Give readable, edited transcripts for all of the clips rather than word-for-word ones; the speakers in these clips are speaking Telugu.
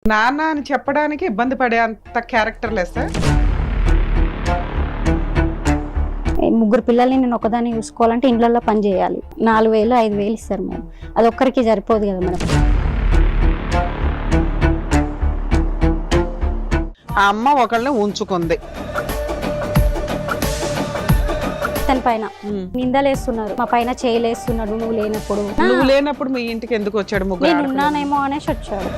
నాన్న అని చెప్పడానికి ఇబ్బంది పడే అంత క్యారెక్టర్ లెస్. ముగ్గురు పిల్లల్ని నేను ఒకదాన్ని చూసుకోవాలంటే ఇండ్లలో పని చేయాలి. 4,000 5,000 ఇస్తారు మేడం. అది ఒక్కరికి సరిపోదు కదా మేడం. ఆ అమ్మ ఒకళ్ళని ఉంచుకుంది. తన పైన నిందలేస్తున్నారు, మా పైన చేయలేస్తున్నాడు. నువ్వు లేనప్పుడు నువ్వు లేనప్పుడు మీ ఇంటికి ఎందుకు వచ్చాడు? ముగ్గురు నేను ఉన్నానేమో అనేసి వచ్చాడు.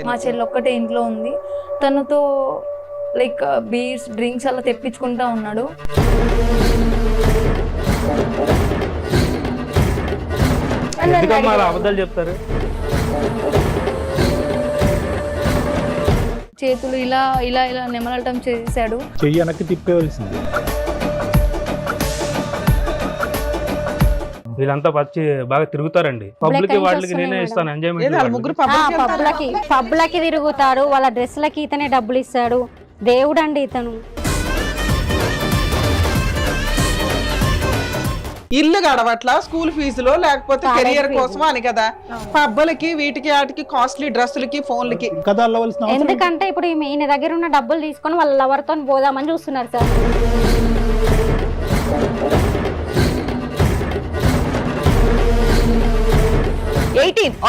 మా చెల్లి ఒక్కటే ఇంట్లో ఉంది. తనతో లైక్ బీర్స్ డ్రింక్స్ అలా తెప్పించుకుంటా ఉన్నాడు. అబద్ధాలు చెప్తారు. చేతులు ఇలా ఇలా ఇలా నెమలటం చేశాడు. చెయ్యి వెనక్కి తిప్పేవలసింది. వీళ్ళంతా వచ్చి బాగా తిరుగుతారండి. పబ్లిక్ వాళ్ళకి నేనే ఇస్తాను ఎంజాయ్మెంట్. ముగ్గురు పబ్లకి తిరుగుతాడు. వాళ్ళ డ్రెస్లకి ఇతనే డబ్బులు ఇస్తాడు. దేవుడు అండి ఇతను. ఇల్లు గడవట్లా, స్కూల్ ఫీజులో లేకపోతే కెరియర్ కోసం అని కదా. పబ్బలకి వీటికి వాటికి కాస్ట్లీ డ్రెస్సులకి ఫోన్లకి కదా అల్లవలసిన. ఎందుకంటే ఇప్పుడు ఈయన దగ్గర ఉన్న డబ్బులు తీసుకొని వాళ్ళ లవర్తో పోదామని చూస్తున్నారు సార్.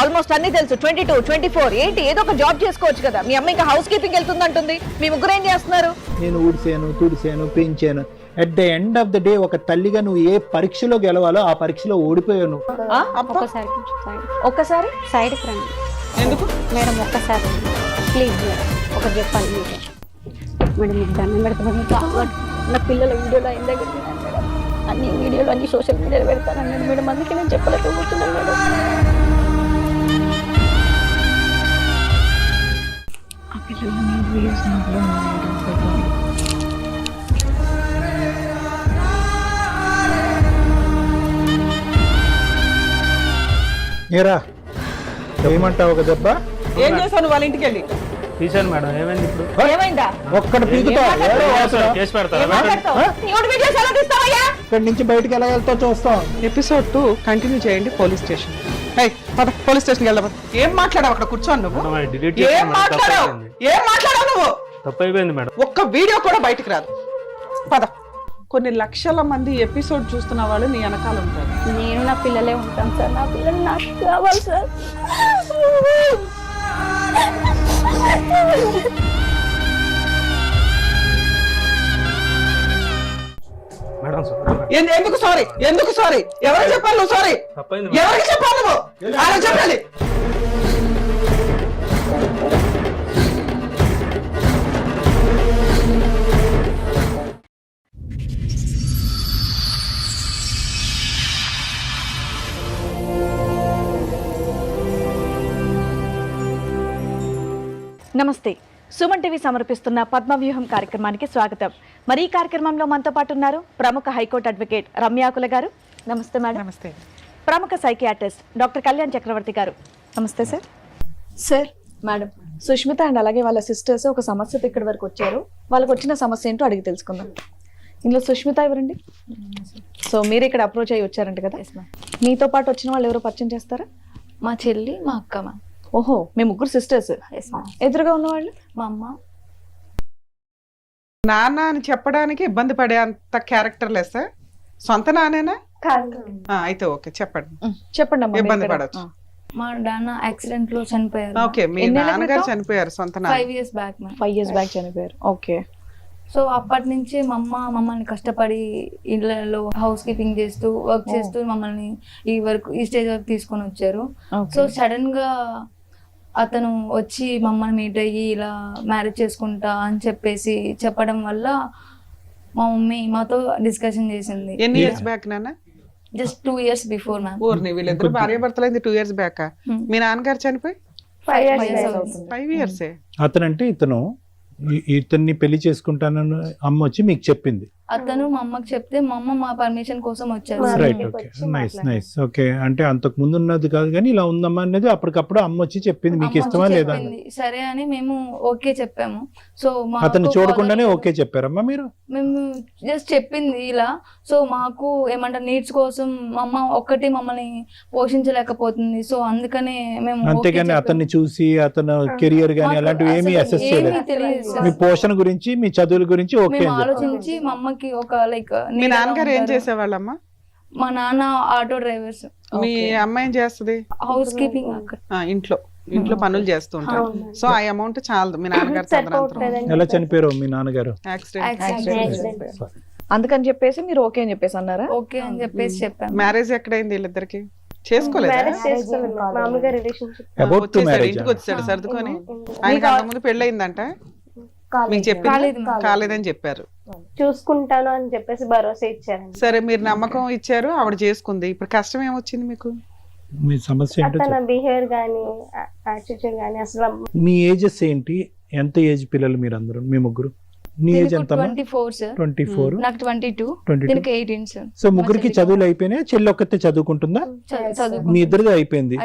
ఆల్మోస్ట్ అన్ని తెలుసు. 22, 24, 80 ఏదో ఒక జాబ్ చేసుకోవచ్చు కదా. మీ అమ్మ ఇంకా హౌస్ కీపింగ్ వెళ్తుందంటుంది. మీ ముగ్గురు ఏం చేస్తున్నారు? నేను ఊడిసాను, తుడిసాను, పెంచాను. At the end of the day ఒక తల్లిగా నువ్వు ఏ పరీక్షలో గెలవాలో ఆ పరీక్షలో ఓడిపోయావు. ఒక్కసారి సైడ్ రండి. ఎందుకు మేడం ఒక్కసారి ప్లీజ్ ఒకటి చెప్పాలి మేడం. మీకు దండం పెడతాను. నా పిల్లల వీడియోలో అయిన దగ్గర మేడం అన్ని వీడియోలు అన్ని సోషల్ మీడియాలో పెడతాను మేడం. అందుకే నేను చెప్పలేకపోతున్నాను మేడం. ఆ పిల్లలు వీడియోస్ ఏరా ఏమంటావు? ఒక దెబ్బ ఏం చేశాను వాళ్ళ ఇంటికి వెళ్ళి? తీసాను మేడం. ఏమైంది ఇప్పుడు? ఏమైందా? ఒక్కటి పీకుతావు. చేసి పెడతారా? ఇక్కడి నుంచి బయటకు ఎలా వెళ్తావు చూస్తాం. ఎపిసోడ్ 2 కంటిన్యూ చేయండి. Police station. పోలీస్ స్టేషన్కి వెళ్దాం. ఏం మాట్లాడావు అక్కడ కూర్చోను నువ్వు? ఏం మాట్లాడావు నువ్వు? తప్పైపోయింది మేడం. ఒక్క వీడియో కూడా బయటకు రాదు. పద. కొన్ని లక్షల మంది ఎపిసోడ్ చూస్తున్న వాళ్ళు నీ వెనకాల ఉంటారు. నేను నా పిల్లలే ఉంటాం సార్. నా పిల్లలు నాకు కావాలి సార్. మేడం ఎందుకు సారీ? ఎందుకు సారీ? ఎవరికి చెప్పాలి నువ్వు? సారీ తప్పైంది. ఎవరికి చెప్పాలి నువ్వు? ఆయన చెప్పాలి. నమస్తే. సుమన్ టీవీ సమర్పిస్తున్న పద్మవ్యూహం కార్యక్రమానికి స్వాగతం. మరి ఈ కార్యక్రమంలో మనతో పాటు ఉన్నారు ప్రముఖ హైకోర్టు అడ్వకేట్ రమ్యాకుల గారు. నమస్తే మేడం. నమస్తే. ప్రముఖ సైకియాట్రిస్ట్ డాక్టర్ కళ్యాణ్ చక్రవర్తి గారు. నమస్తే sir. Sir madam, Sushmita and అలాగే వాళ్ళ సిస్టర్స్ ఒక సమస్యతో ఇక్కడి వరకు వచ్చారు. వాళ్ళకి వచ్చిన సమస్య ఏంటో అడిగి తెలుసుకుందాం. ఇందులో సుష్మిత ఎవరండి? సో మీరు ఇక్కడ అప్రోచ్ అయ్యి వచ్చారంట కదా. మీతో పాటు వచ్చిన వాళ్ళు ఎవరో పరిచయం చేస్తారా? మా చెల్లి, మా అక్క, మా ఓహో, మీ ముగ్గురు సిస్టర్స్. ఎదురుగా ఉన్నవాళ్ళు మా అమ్మ. నాన్న అని చెప్పడానికి ఇబ్బంది పడే అంత క్యారెక్టర్ లెస్. సొంత నానేనా? అయితే ఓకే, చెప్పండి. చెప్పండి అమ్మా. ఇబ్బంది పడచ్చు. మా నాన్న యాక్సిడెంట్ లో చనిపోయారు. ఓకే, మీ నాన్నగారు చనిపోయారు. సొంత 5 years బ్యాక్. 5 years బ్యాక్ చనిపోయారు. ఓకే. సో అప్పటి నుంచి మా అమ్మ మమ్మల్ని కష్టపడి ఇళ్లలో హౌస్ కీపింగ్ చేస్తూ వర్క్ చేస్తూ మమ్మల్ని ఈ స్టేజ్ వరకు తీసుకొని వచ్చారు. సో సడన్ గా అతను వచ్చి మమ్మల్ని మీట్ అయ్యి ఇలా మ్యారేజ్ చేసుకుంటా అని చెప్పేసి చెప్పడం వల్ల మా మమ్మీ మాతో డిస్కషన్ చేసింది. ఎన్ని ఇయర్స్ బ్యాక్ నాన్న? Just 2 years before ma'am. ఊరిని వీళ్ళిద్దరు భార్య భర్తలైంది 2 years బ్యాక్. మీ నాన్నగారు చనిపోయి 5 years అవుతుంది. 5 years. అతనంటే ఇతను ఇతన్ని పెళ్లి చేసుకుంటానని అమ్మ వచ్చి మీకు చెప్పింది. అతను మా అమ్మకి చెప్తే మా అమ్మ మా పర్మిషన్ కోసం వచ్చారు. Right, okay, nice. ఓకే, అంటే అంతకు ముందు ఉన్నది కాదు కానీ ఇలా ఉందమ్మా అనేది అప్పటికప్పుడు అమ్మ వచ్చి చెప్పింది. మీకు అమ్మ ఇష్టమా వచ్చి లేదా? చెప్పింది. సరే అని మేము ఓకే చెప్పాము. సో అతను చూడకుండానే ఓకే చెప్పారమ్మా మీరు? మేము జస్ట్ చెప్పింది ఇలా. సో మాకు ఏమంటారు నీడ్స్ కోసం మా అమ్మ ఒక్కటి మమ్మల్ని పోషించలేకపోతుంది. సో అందుకనే మేము అంతేగాని అతన్ని చూసి అతను కెరియర్ గానీ అలాంటివి ఏమీ అసెస్ చేయలేదు. తెలియదు. మీ పోషణ గురించి మీ చదువుల గురించి ఓకే మేము ఆలోచించి మా అమ్మకి ఒక లైక్ మీ నాన్నగారు ఏం చేసేవాళ్ళమ్మా? మా నాన్న ఆటో డ్రైవర్స్. మీ అమ్మ ఏం చేస్తుంది? హౌస్ కీపింగ్ అక్కడ. ఇంట్లో పనులు చేస్తూ ఉంటారు. సో ఆ అమౌంట్ చాలదు మీ నాన్నగారు తదనంతరం. ఎలా చనిపోయారు మీ నాన్నగారు? యాక్సిడెంట్. అందుకని చెప్పేసి మీరు ఓకే అని చెప్పేసి అన్నారా? ఓకే అని చెప్పేసి చెప్పాను. మ్యారేజ్ ఎక్కడైంది వీళ్ళిద్దరికి? చేసుకోలేదా? About to marriage. ఇంటికి వచ్చాడు సర్దుకొని. ఆయనకి అంతకుముందు పెళ్ళయిందంట, మీకు చెప్పింది కాలేదని చెప్పారు. చూసుకుంటాను అని చెప్పేసి భరోసా ఇచ్చారండి. సరే, మీరు నమ్మకం ఇచ్చారు, ఆవిడ చేసుకుంది. ఇప్పుడు కష్టం ఏమొచ్చింది మీకు? మీ సమస్య ఏంటో తన బిహేవియర్ గానీ యాటిట్యూడ్ గానీ అసలు. మీ ఏజెస్ ఏంటి? ఎంత ఏజ్ పిల్లలు మీరు అందరూ? మీ ముగ్గురు నీ ఏజ్ ఎంత? 24 సార్. 24. నాకు 22. 22. దీనికి 18 సార్. సో ముగ్గురికి చదువులు అయిపోయినాయి. చెల్లి ఒక్కతే చదువుకుంటుందా? మీ ఇద్దరిది అయిపోయింది.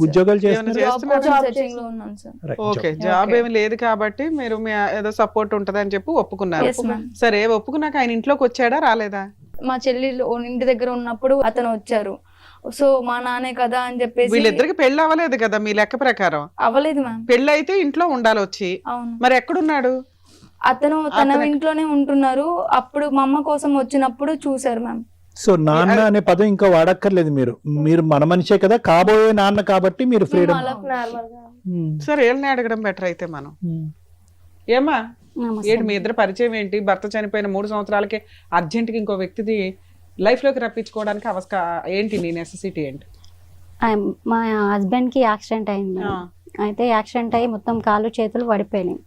ఉద్యోగాలు సర్చింగ్ లో ఉన్నాను సార్. ఓకే, జాబ్ ఏమి లేదు కాబట్టి మీరు మీ ఏదో సపోర్ట్ ఉంటది అని చెప్పి ఒప్పుకున్నారు. సరే, ఒప్పుకున్నాక ఆయన ఇంట్లోకి వచ్చాడా రాలేదా? మా చెల్లి ఇంటి దగ్గర ఉన్నప్పుడు అతను వచ్చారు. సో మా నాన్నే కదా అని చెప్పేసి. వీళ్ళిద్దరికి పెళ్లి అవ్వలేదు కదా మీ లెక్క ప్రకారం? అవ్వలేదు మ్యామ్. పెళ్లి అయితే ఇంట్లో ఉండాలి వచ్చి. అవును. మరి ఎక్కడున్నాడు? అతను తన ఇంట్లోనే ఉంటున్నారు. అప్పుడు మా అమ్మ కోసం వచ్చినప్పుడు చూసారు మ్యామ్. సో నాన్న అనే పదం ఇంకా వాడక్కర్లేదు. మీరు మన మనిషే కదా, కాబోయే నాన్న కాబట్టి మీరు ఫ్రీడమ్. సరే, ఏళ్ళని అడగడం బెటర్ అయితే మనం. ఏమా ఏంటి మీ ఇద్దరు పరిచయం ఏంటి? భర్త చనిపోయిన 3 సంవత్సరాలకే అర్జెంట్ గా ఇంకో వ్యక్తిది లైఫ్ లోకి రప్పించుకోవడానికి ఏంటి నీ నెసెసిటీ ఏంటి? మా హస్బెండ్ కి యాక్సిడెంట్ అయింది. అయితే యాక్సిడెంట్ అయ్యి మొత్తం కాళ్ళు చేతులు పడిపోయినాయి.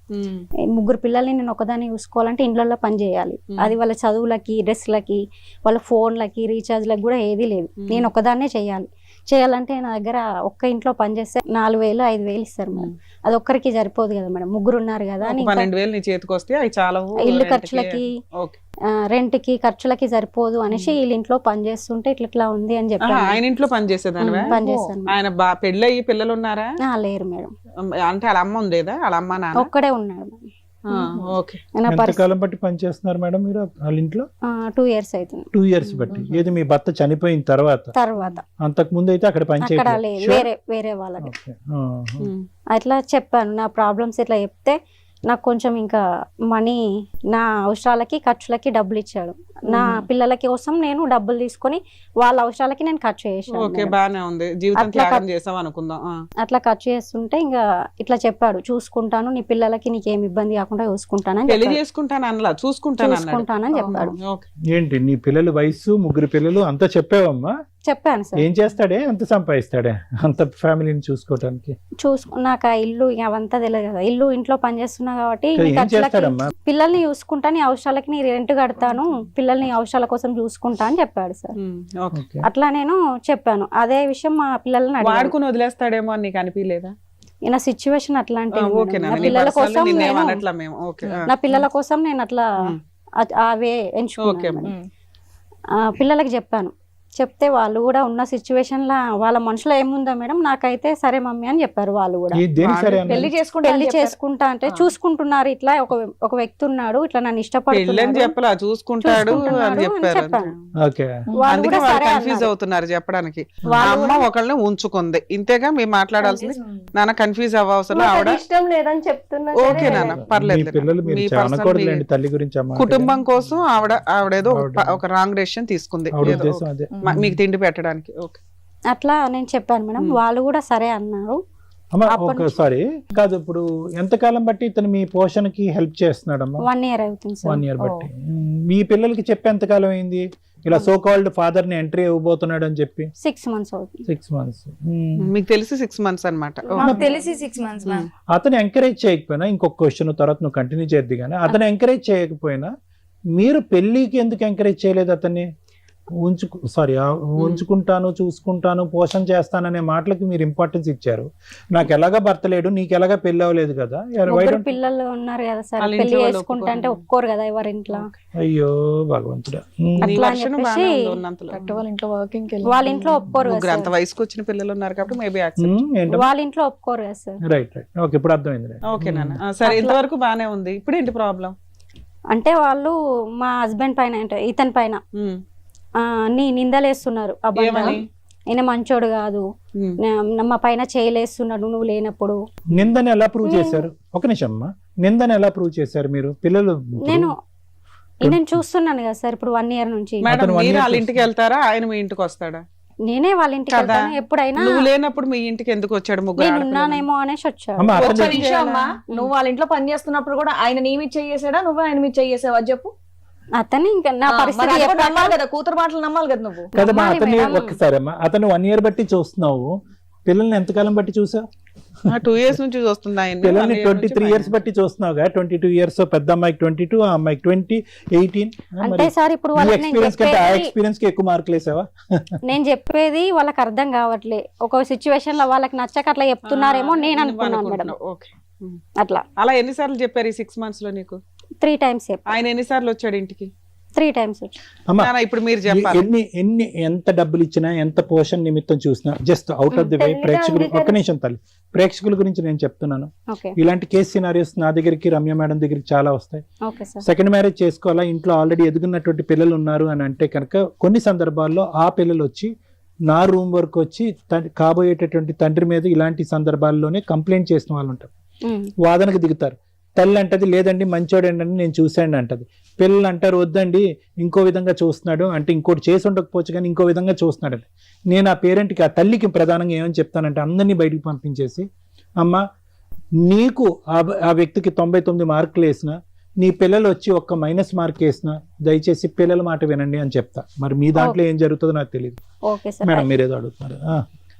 3 పిల్లల్ని నేను ఒకదాన్ని చూసుకోవాలంటే ఇండ్లలో పని చేయాలి. అది వాళ్ళ చదువులకి, డ్రెస్లకి, వాళ్ళ ఫోన్లకి, రీఛార్జ్లకి కూడా ఏదీ లేదు. నేను ఒకదాన్నే చేయాలంటే నా దగ్గర ఒక్క ఇంట్లో పని చేస్తే 4,000 5,000 ఇస్తారు మేడం. అది ఒక్కరికి సరిపోదు కదా మేడం, ముగ్గురు ఉన్నారు కదా. 12,000 నీ చేతికి వస్తే అవి చాలా ఇల్లు ఖర్చులకి, రెంట్ కి, ఖర్చులకి సరిపోదు అనేసి వీళ్ళ ఇంట్లో పని చేస్తుంటే ఇట్లా ఉంది అని చెప్పాను. ఆయన ఇంట్లో పని చేసేదాన్ని? పని చేస్తాను. ఆయన పెళ్ళి అయ్యి పిల్లలు ఉన్నారా? లేరు మేడం. అంటే వాళ్ళ అమ్మ ఉండేదా? వాళ్ళ అమ్మ నాన్న ఒక్కడే ఉన్నాడు. ఎంతకాలం బట్టి పని చేస్తున్నారు మేడం మీరు వాళ్ళ ఇంట్లో? 2 years అవుతుంది. 2 years బట్టి. ఏది మీ భర్త చనిపోయిన తర్వాత? అంతకు ముందు అయితే అక్కడ పని చేయలేదు, వేరే వాళ్ళకి. అట్లా చెప్పాను నా ప్రాబ్లమ్స్. ఇట్లా చెప్తే నాకు కొంచెం ఇంకా మనీ, నా అవసరాలకి ఖర్చులకి డబ్బులు ఇచ్చాడు. నా పిల్లల కోసం నేను డబ్బులు తీసుకొని వాళ్ళ అవసరాలకి నేను ఖర్చు చేసాను. అట్లా ఖర్చు చేస్తుంటే ఇంకా ఇట్లా చెప్పాడు, చూసుకుంటాను, నీ పిల్లలకి నీకేం ఇబ్బంది కాకుండా చూసుకుంటానని చెప్పాడు. ఏంటి నీ పిల్లల వయసు? 3 పిల్లలు అంతా చెప్పావమ్మా? చెప్పాను సార్. ఏం చేస్తాడే, అంత సంపాదిస్తాడే అంత ఫ్యామిలీని చూసుకోవడానికి? నాకు ఆ ఇల్లు అవంతా తెలియదు కదా. ఇంట్లో పని చేస్తున్నా కాబట్టి పిల్లల్ని చూసుకుంటా, నీ అవసరాలకి నీ రెంట్ కడతాను, పిల్లల్ని అవసరాల కోసం చూసుకుంటా అని చెప్పాడు సార్. అట్లా నేను చెప్పాను. అదే విషయం మా పిల్లల్ని వాడుకుని వదిలేస్తాడేమో అని నీకు అనిపించలేదా? నా సిచ్యువేషన్ అట్లాంటి, నా పిల్లల కోసం నేను అట్లా అవే ఎంచుకున్నాను. పిల్లలకి చెప్పాను. చెప్తే వాళ్ళు కూడా ఉన్న సిచ్యువేషన్ లా వాళ్ళ మనసులో ఏముందో మేడం, నాకైతే సరే మమ్మీ అని చెప్పారు. వాళ్ళు కూడా పెళ్లి చేసుకుంటా అంటే చూసుకుంటున్నారు, ఇట్లా ఒక వ్యక్తి ఉన్నాడు, ఇట్లా నన్ను ఇష్టపడుతున్నాడు చెప్పడానికి. అమ్మ ఒకళ్ళని ఉంచుకుంది, ఇంతేగా మీరు మాట్లాడాల్సింది. నాన్న కన్ఫ్యూజ్ అవ్వవసరం, ఆవిడ ఇష్టం లేదని చెప్తున్నా. ఓకే నాన్న, పర్లేదు. కుటుంబం కోసం ఆవిడేదో ఒక రాంగ్ డెసిషన్ తీసుకుంది మీకు తిండి పెట్టడానికి. అట్లా నేను చెప్పాను మేడం. వాళ్ళు కూడా సరే అన్నారు. సారీ కాదు, ఇప్పుడు ఎంతకాలం బట్టి ఇతను మీ పోషణకి హెల్ప్ చేస్తున్నాడమ్మా? 1 year అవుతుంది. 1 year బట్టి. మీ పిల్లలకి చెప్పి ఎంతకాలం అయింది ఇలా సో కాల్డ్ ఫాదర్ ని ఎంట్రీ ఇవ్వబోతున్నాడు అని చెప్పి? 6 months అవుతుంది. 6 months. మీకు తెలిసి 6 months అన్నమాట. తెలిసి 6 months. అతను ఎంకరేజ్ చేయకపోయినా, ఇంకొక క్వశ్చన్ తర్వాత నువ్వు కంటిన్యూ చేద్ది కానీ, అతను ఎంకరేజ్ చేయకపోయినా మీరు పెళ్లికి ఎందుకు ఎంకరేజ్ చేయలేదు అతన్ని? ఉంచుకుంటాను, చూసుకుంటాను, పోషణ చేస్తాననే మాటలకి మీరు ఇంపార్టెన్స్ ఇచ్చారు. నాకు ఎలాగా భర్త లేడు, నీకు ఎలాగా పెళ్లి అవ్వలేదు కదా. ముగ్గురు పిల్లలు ఉన్నారు కదా సార్, వాళ్ళ ఇంట్లో పెళ్లి వాళ్ళు చేసుకుంటా అంటే ఒప్పుకోరు కదా ఎవరి ఇంట్లో. అయ్యో భగవంతుడా. నీ అట్లా అని వర్షన్ చెప్పేసి బాగానే ఉంది ఉన్నంతలో. కరెక్ట్ వాళ్ళ ఇంట్లో వర్కింగ్ వాళ్ళ ఇంట్లో ఒప్పుకోరు ముగ్గురు కదా అంత సార్. వయసుకు వచ్చిన పిల్లలు ఉన్నారు కాబట్టి మేబీ ఏంటో వాళ్ళ ఇంట్లో ఒప్పుకోరు కదా సార్. రైట్ ఓకే, ఇప్పుడు అర్థమైంది. ఓకే నాన్న, సరే ఇంతవరకు బానే ఉంది. ఇప్పుడు ఏంటి ప్రాబ్లం? అంటే వాళ్ళు మా హస్బెండ్ పైన అంటే ఇతని పైన అన్ని నిందలేస్తున్నారు. అబ్బాయి ఏమని? ఈయన మంచోడు కాదు, మా పైన చేయలేస్తున్నాడు నువ్వు లేనప్పుడు. నిందని ఎలా ప్రూవ్ చేశారు? ఒక నిమిషం అమ్మా, నిందని ఎలా ప్రూవ్ చేశారు మీరు? పిల్లలు నేను చూస్తున్నాను కదా సార్ ఇప్పుడు 1 year నుంచి. మేడం మీరు వాళ్ళ ఇంటికి వెళ్తారా, ఆయన మీ ఇంటికి వస్తాడా? నేనే వాళ్ళ ఇంటికి కదా. వెళ్తాను ఎప్పుడైనా. నువ్వు లేనప్పుడు మీ ఇంటికి ఎందుకు వచ్చాడు? ముగ్గురు నేను ఆడపిల్లలు. ఉన్నానేమో అనేసి వచ్చాడు. అమ్మా, ఒక్క అతను నిమిషం అమ్మా, నువ్వు వాళ్ళ ఇంట్లో పని చేస్తున్నప్పుడు కూడా ఆయన నీ మీద చేసాడా, నువ్వు ఆయన మీద చేసావా చెప్పు. అతను ఇంకా నా మరి పరిస్థితి అది కూడా ఎప్పుడన్నా- నమ్మాలి కదా, కూతురు మాటలు నమ్మాలి కదా నువ్వు. కదమ్మా, నమ్మాలి అతన్ని మేడం. ఒక్కసారి అమ్మా, అతను 1 year బట్టి చూస్తున్నావు, పిల్లల్ని ఎంతకాలం బట్టి చూసావు? 2 years నుంచి చూస్తుంది ఆయన. పిల్లల్ని 1 year నుంచి 23 years బట్టి చూస్తున్నావుగా. 22 years, పెద్ద అమ్మాయికి 22, ఆ అమ్మాయికి 20, 18. అంటే సార్ ఇప్పుడు వాళ్ళకి నేను ఎక్స్పీరియన్స్ కంటే ఆ చెప్పేది ఎక్స్పీరియన్స్ కి ఎక్కువ మార్కులు వేసావా? నేను చెప్పేది వాళ్ళకి అర్థం కావట్లే. ఒక సిచ్యువేషన్ లో వాళ్ళకి నచ్చక అట్లా చెప్తున్నారేమో నేను అనుకున్నాను మేడం. ఓకే, అట్లా అలా ఎన్నిసార్లు చెప్పారు ఈ 6 months లో నీకు? 3 times ఆయన ఎన్నిసార్లు వచ్చాడు ఇంటికి? 3 times అమ్మా, నాన్న, ఇప్పుడు మీరు చెప్పాలి. ఎంత డబ్బులు ఇచ్చినా, ఎంత పోషణ నిమిత్తం చూసినా, just out of the way ప్రేక్షకులు, ఒక్క నిమిషం తల్లి, ప్రేక్షకుల గురించి నేను చెప్తున్నాను. ఓకే ఇలాంటి కేసు సినారియోస్ నా దగ్గరికి, రమ్య మేడం దగ్గరికి చాలా వస్తాయి. Okay sir. సెకండ్ మ్యారేజ్ చేసుకోవాలా, ఇంట్లో ఆల్రెడీ ఎదుగున్నటువంటి పిల్లలు ఉన్నారు అని అంటే కనుక కొన్ని సందర్భాల్లో ఆ పిల్లలు వచ్చి నా రూమ్ వరకు వచ్చి కాబోయేటటువంటి తండ్రి మీద ఇలాంటి సందర్భాల్లోనే కంప్లైంట్ చేసిన వాళ్ళు ఉంటారు. వాదనకు దిగుతారు. తల్లి అంటది లేదండి మంచోడండి అని నేను చూశాను అంటది. పిల్లలు అంటారు వద్దండి ఇంకో విధంగా చూస్తున్నాడు అంటే, ఇంకోటి చేసి ఉండకపోవచ్చు కానీ ఇంకో విధంగా చూస్తున్నాడు అంటే. నేను ఆ పేరెంట్కి, ఆ తల్లికి ప్రధానంగా ఏమని చెప్తానంటే, అందరినీ బయటికి పంపించేసి, అమ్మ నీకు ఆ వ్యక్తికి 99 మార్కులు వేసిన, నీ పిల్లలు వచ్చి ఒక్క మైనస్ మార్క్ వేసిన, దయచేసి పిల్లల మాట వినండి అని చెప్తా. మరి మీ దాంట్లో ఏం జరుగుతుందో నాకు తెలియదు. Okay sir. మేడం మీరేదో అడుగుతున్నారు.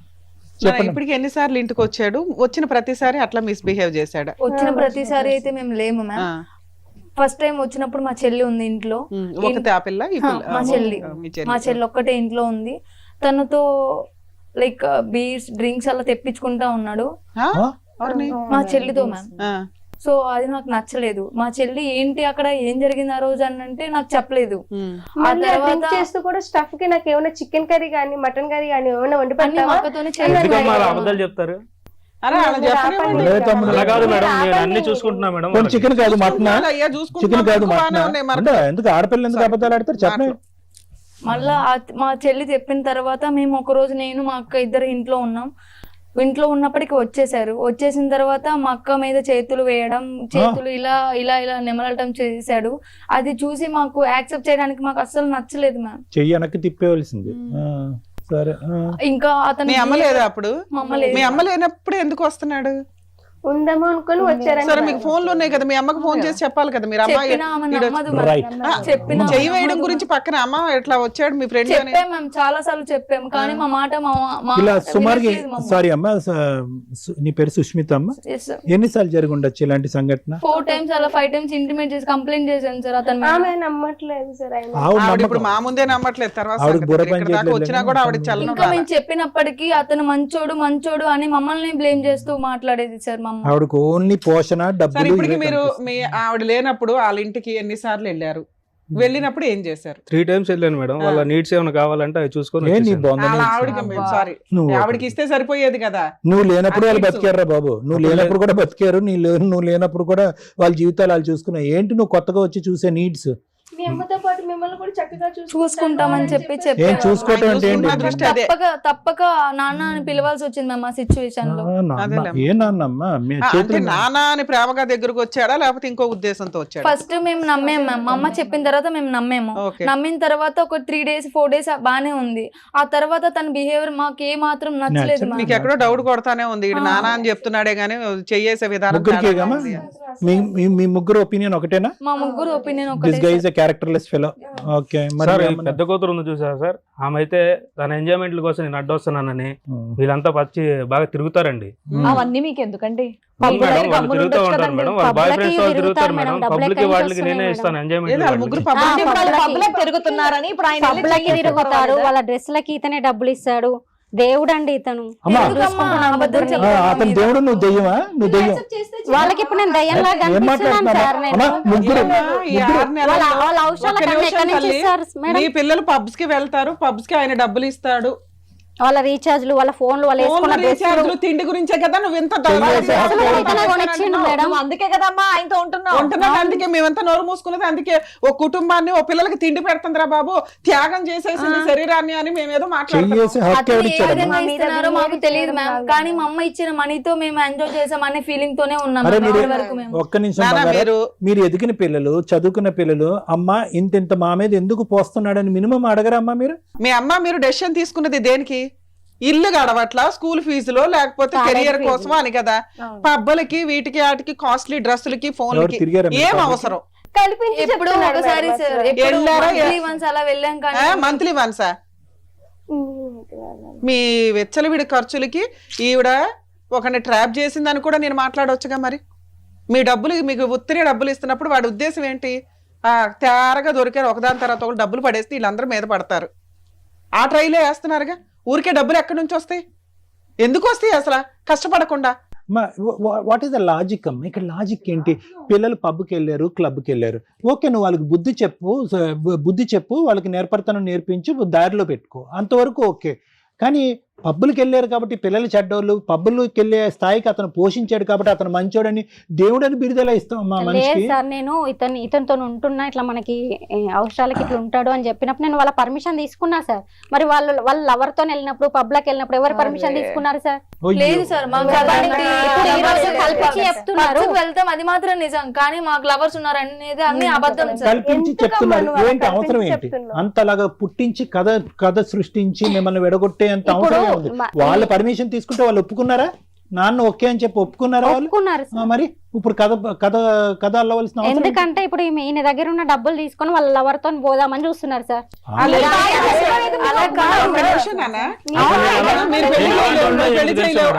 ఇప్పటికి ఎన్నిసార్లు ఇంటికి వచ్చాడు? వచ్చిన ప్రతిసారి అట్లా మిస్బిహేవ్ చేశాడు? వచ్చిన ప్రతిసారి అయితే మేము లేము మ్యామ్. ఫస్ట్ టైం వచ్చినప్పుడు మా చెల్లి ఉంది ఇంట్లో. ఒకతే ఆ పిల్ల, ఈ పిల్ల? మా చెల్లి మీ చెల్లి. మా చెల్లి ఒక్కటే ఇంట్లో ఉంది. తనతో లైక్ బీర్స్ డ్రింక్స్ అలా తెప్పించుకుంటా ఉన్నాడు ఎవరిని? మా చెల్లితో మ్యామ్. ఆ. సో అది నాకు నచ్చలేదు. మా చెల్లి ఏంటి అక్కడ ఏం జరిగింది ఆ రోజు అని అంటే నాకు చెప్పలేదు. ఆ తర్వాత చేస్తూ కూడా స్టఫ్ కి నాకు ఏమైనా చికెన్ కర్రీ కానీ మటన్ కర్రీ కానీ ఏమైనా వండి అన్ని పెట్టావా? అక్కతోనే ఎందుకమ్మా అలా చేయాలి. అబద్ధాలు చెప్తారు? అరే అలా చెప్పనివ్వండి. అదే తమ్ముడు. అలా కాదు మేడం, నేను అన్ని చూసుకుంటున్నా మేడం. కొన్ని చికెన్ కాదు మటన్, అయ్యా, చికెన్ చూసుకుంటున్నాం, కాదు బాగానే మటన్. ఉన్నాయి మరి. అంటే ఎందుకు ఆడపిల్లలు ఎందుకు అబద్ధాలు ఆడతారు చెప్పండి. మళ్ళా మా చెల్లి చెప్పిన తర్వాత మేము ఒక రోజు నేను మా అక్క ఇద్దరు ఇంట్లో ఉన్నాం. ఇంట్లో ఉన్నప్పటికీ వచ్చేసారు. వచ్చేసిన తర్వాత మా అక్క మీద చేతులు వేయడం, చేతులు ఇలా ఇలా ఇలా నెమలటం చేశాడు. అది చూసి మాకు యాక్సెప్ట్ చేయడానికి మాకు అస్సలు నచ్చలేదు మ్యామ్. చెయ్యి వెనక్కి తిప్పేవలసింది. సరే. ఇంకా అతను మీ అమ్మ లేదా అప్పుడు? మా అమ్మ లేదు. మీ అమ్మ లేనప్పుడు ఎందుకు వస్తున్నాడు? ఉందేమో అనుకుని వచ్చారని. సరే మీకు ఫోన్లు ఉన్నాయి కదా, మీ అమ్మకి ఫోన్ చేసి చెప్పాలి కదా. మీరు అమ్మాయి చెప్పినా ఆమె నమ్మదు Right. మ్యామ్. చెప్పినా చెయ్యి వేయడం గురించి పక్కన అమ్మ ఇట్లా వచ్చాడు మీ ఫ్రెండ్ అని చెప్పాం మేము చాలా సార్లు చెప్పాము. కానీ మా మాట మా ఇలా సుమారుగా, వినట్లేదు మా అమ్మ. సారీ అమ్మ, నీ పేరు సుష్మిత అమ్మ. Yes, sir. ఎన్నిసార్లు జరిగి ఉండొచ్చు ఇలాంటి సంఘటన? 4 times అలా 5 times ఇంటిమేట్ చేసి కంప్లైంట్ చేశాను సార్ అతను మీద. ఆమె నమ్మట్లేదు సార్ ఆయన. ఆవిడ ఆవిడ ఇప్పుడు నమ్మకం. మా ముందే నమ్మట్లేదు. తర్వాత ఆవిడ సంగతి. బుర్ర ఇక్కడ పని దాకా చేయట్లేదు వచ్చినా కూడా ఆవిడ చల్లను ఇంకా మేము చెప్పినప్పటికీ అతను మంచోడు మంచోడు అని మమ్మల్ని బ్లేమ్ చేస్తూ మాట్లాడేది సార్ మా అమ్మ. ఆవిడకు ఓన్లీ పోషణ, సరే డబ్బులు ఇప్పటికి ఇవే మీరు కనిపిస్తాయి. మీ ఆవిడ లేనప్పుడు వాళ్ళ ఇంటికి ఎన్నిసార్లు వెళ్ళారు? వెళ్ళినప్పుడు ఏం చేశారు? 3 times వెళ్ళాను మేడం. వాళ్ళ నీడ్స్ ఏమైనా కావాలంటే అవి చూసుకొని ఏ నీ వచ్చేసాను. బొంద వాళ్ళ నీ- ఆవిడకి సారీ నువ్వు ఆవిడకి ఇస్తే సరిపోయేది కదా. నువ్వు లేనప్పుడు వాళ్ళు ఆ బతికారా బాబు? నువ్వు లేనప్పుడు కూడా బతికారు. నువ్వు లేనప్పుడు కూడా వాళ్ళ జీవితాలు వాళ్ళు చూసుకున్నావు. ఏంటి నువ్వు కొత్తగా వచ్చి చూసే నీడ్స్? మీ అమ్మతో పాటు మిమ్మల్ని కూడా చక్కగా చూసుకుంటామని చెప్పి ఏం చెప్పాను. చూసుకోవటం అంటే ఏంటి? చూసుకున్న దృష్టి అదే. తప్పక నాన్న అని పిలవాల్సి వచ్చింది మ్యామ్ ఆ సిచ్యువేషన్ లో. ఏ నాన్నమ్మా మీ అంటే చేతులు నానా అని ప్రేమగా దగ్గరకు వచ్చాడా లేకపోతే ఇంకో ఉద్దేశంతో వచ్చాడా? ఫస్ట్ మేము నమ్మాము మ్యామ్. మా అమ్మ చెప్పిన తర్వాత మేము నమ్మాము. Okay. నమ్మిన తర్వాత ఒక 3 days 4 days బానే ఉంది. ఆ తర్వాత తన బిహేవియర్ మాకు ఏ మాత్రం నచ్చలేదు మ్యామ్. మీకు ఎక్కడో డౌట్ కొడతానే ఉంది. ఇటు నానా అని చెప్తున్నాడే గానీ చేసే విధానం ముగ్గురికే తేడా గమా? ఉంది. మీ ముగ్గురు ఒపీనియన్ ఒకటేనా? మా ముగ్గురు ఒపీనియన్ దిస్ ఒకటే guy is a characterless fellow. Okay sir ఈ పెద్ద కూతురు ఉంది చూసారా సార్, ఆమె అయితే తన ఎంజాయ్మెంట్ల కోసం నేను అడ్డొస్తున్నానని వీళ్ళంతా వచ్చి బాగా తిరుగుతారండి. అవన్నీ మీకు ఎందుకండి? మేడం వాళ్ళు తిరుగుతూ ఉంటారు మేడం, వాళ్ళ బాయ్ ఫ్రెండ్స్ వాళ్ళు తిరుగుతారు మేడం, పబ్లిక్ వాళ్ళకి నేనే ఇస్తాను ఎంజాయ్మెంట్. ముగ్గురు పబ్లిక్ తిరుగుతున్నారని ఇప్పుడు ఆయన వెళ్ళి పబ్లకి తిరుగుతారు, వాళ్ళ డ్రెస్లకి ఇతనే డబ్బులు ఇస్తాడు. దేవుడు అండి ఇతను. అమ్మా అతను దేవుడు, నువ్వు దెయ్యమా? నువ్వు దెయ్యం. వాళ్ళకి ఇప్పుడు నేను దయ్యంలాగా ఏం కనిపిస్తున్నాను సార్. నేను మాట్లాడుతున్నా? ముగ్గురు వాళ్ళ అవసరాలకు అన్ని ఎక్కడి నుంచి ఇస్తారు మేడం? మీ పిల్లలు పబ్స్ కి వెళ్తారు, పబ్స్ కి ఆయన డబ్బులు ఇస్తాడు. వాళ్ళ రీఛార్జ్లు, వాళ్ళ ఫోన్లు, వాళ్ళు వేసుకున్న రీఛార్జ్లు, తిండి గురించే కదా నువ్వు ఇంత మేడం. అందుకే కదమ్మా ఆయనతో ఉంటున్నావు. అందుకే మేమంతా నోరు మూసుకున్నది. అందుకే ఓ కుటుంబాన్ని, ఓ పిల్లలకి తిండి పెడుతుందిరా బాబు, త్యాగం చేసేసింది శరీరాన్ని అని మేమేదో మాట్లాడుతున్నారో మాకు తెలియదు మ్యామ్, కానీ మా అమ్మ ఇచ్చిన మనీతో మేము ఎంజాయ్ చేసాం అనే ఫీలింగ్ తోనే ఉన్నాం వరకు మేము. ఒక్క నిమిషం, మీరు ఎదిగిన పిల్లలు, చదువుకున్న పిల్లలు, అమ్మ ఇంత మా మీద ఎందుకు పోస్తున్నాడని మినిమం అడగరా అమ్మా మీరు? మీ అమ్మ మీరు డెసిషన్ తీసుకున్నది దేనికి? ఇల్లు గడవట్లా, స్కూల్ ఫీజులో, లేకపోతే కెరియర్ కోసం అని కదా. పబ్బలకి, వీటికి, వాటికి, కాస్ట్లీ డ్రెస్సులకి, ఫోన్లకి ఏం అవసరం? ఎప్పుడు ఒకసారి అలా వెళ్ళాం కానీ. మంత్లీ వన్సా? మీ వెచ్చలవిడి ఖర్చులకి ఈవిడ ఒకరిని ట్రాప్ చేసిందని కూడా నేను మాట్లాడవచ్చుగా. మరి మీ డబ్బులు, మీకు ఉత్తిరి డబ్బులు ఇస్తున్నప్పుడు వాడి ఉద్దేశం ఏంటి? తేరగా దొరికారు ఒకదాని తర్వాత ఒకటి డబ్బులు పడేస్తే వీళ్ళందరూ మీద పడతారు. ఆ ట్రైలే వేస్తున్నారుగా. ఊరికే డబ్బులు ఎక్కడి నుంచి వస్తాయి? ఎందుకు వస్తాయి అసలు కష్టపడకుండా? వాట్ ఈస్ ద లాజిక్ అమ్మ? ఇక్కడ లాజిక్ ఏంటి? పిల్లలు పబ్కి వెళ్ళారు, క్లబ్కి వెళ్ళారు, ఓకే, నువ్వు వాళ్ళకి బుద్ధి చెప్పు, వాళ్ళకి నేర్పరితనం నేర్పించు, దారిలో పెట్టుకో, అంతవరకు ఓకే. కానీ పబ్బులకి వెళ్ళారు కాబట్టి పిల్లలు చెడ్డోళ్ళు, పబ్బులకి వెళ్ళే స్థాయికి అతను పోషించాడు కాబట్టి అతను మంచోడని దేవుడని బిరుదెలా ఇస్తాం మా మనిషికి? సార్ నేను ఇతనితో ఉంటున్నా, ఇట్లా మనకి అవసరాలకి ఇట్లా ఉంటాడు అని చెప్పినప్పుడు నేను వాళ్ళ పర్మిషన్ తీసుకున్నా సార్. మరి వాళ్ళ లవర్ తో వెళ్ళినప్పుడు, పబ్లకి వెళ్ళినప్పుడు ఎవరు పర్మిషన్ తీసుకున్నారు సార్? లేదు సార్, చెప్తున్నారు వెళ్తాం అది మాత్రం నిజం, కానీ మాకు లవర్స్ ఉన్నారు అనేది అన్ని అబద్ధం సార్. కల్పించి చెప్తున్నారు. ఏంటి అవసరం ఏంటి? అంతలాగా పుట్టించి కథ సృష్టించి మిమ్మల్ని విడగొట్టే అంత అవసరం ఉంది. వాళ్ళ పర్మిషన్ తీసుకుంటే వాళ్ళు ఒప్పుకున్నారా? నాన్న ఓకే అని చెప్పి ఒప్పుకున్నారా వాళ్ళు? మరి ఇప్పుడు కథ అల్లవలసిన అవసరం. ఎందుకంటే ఇప్పుడు ఈయన దగ్గర ఉన్న డబ్బులు తీసుకొని వాళ్ళ లవర్ తో పోదామని చూస్తున్నారు సార్.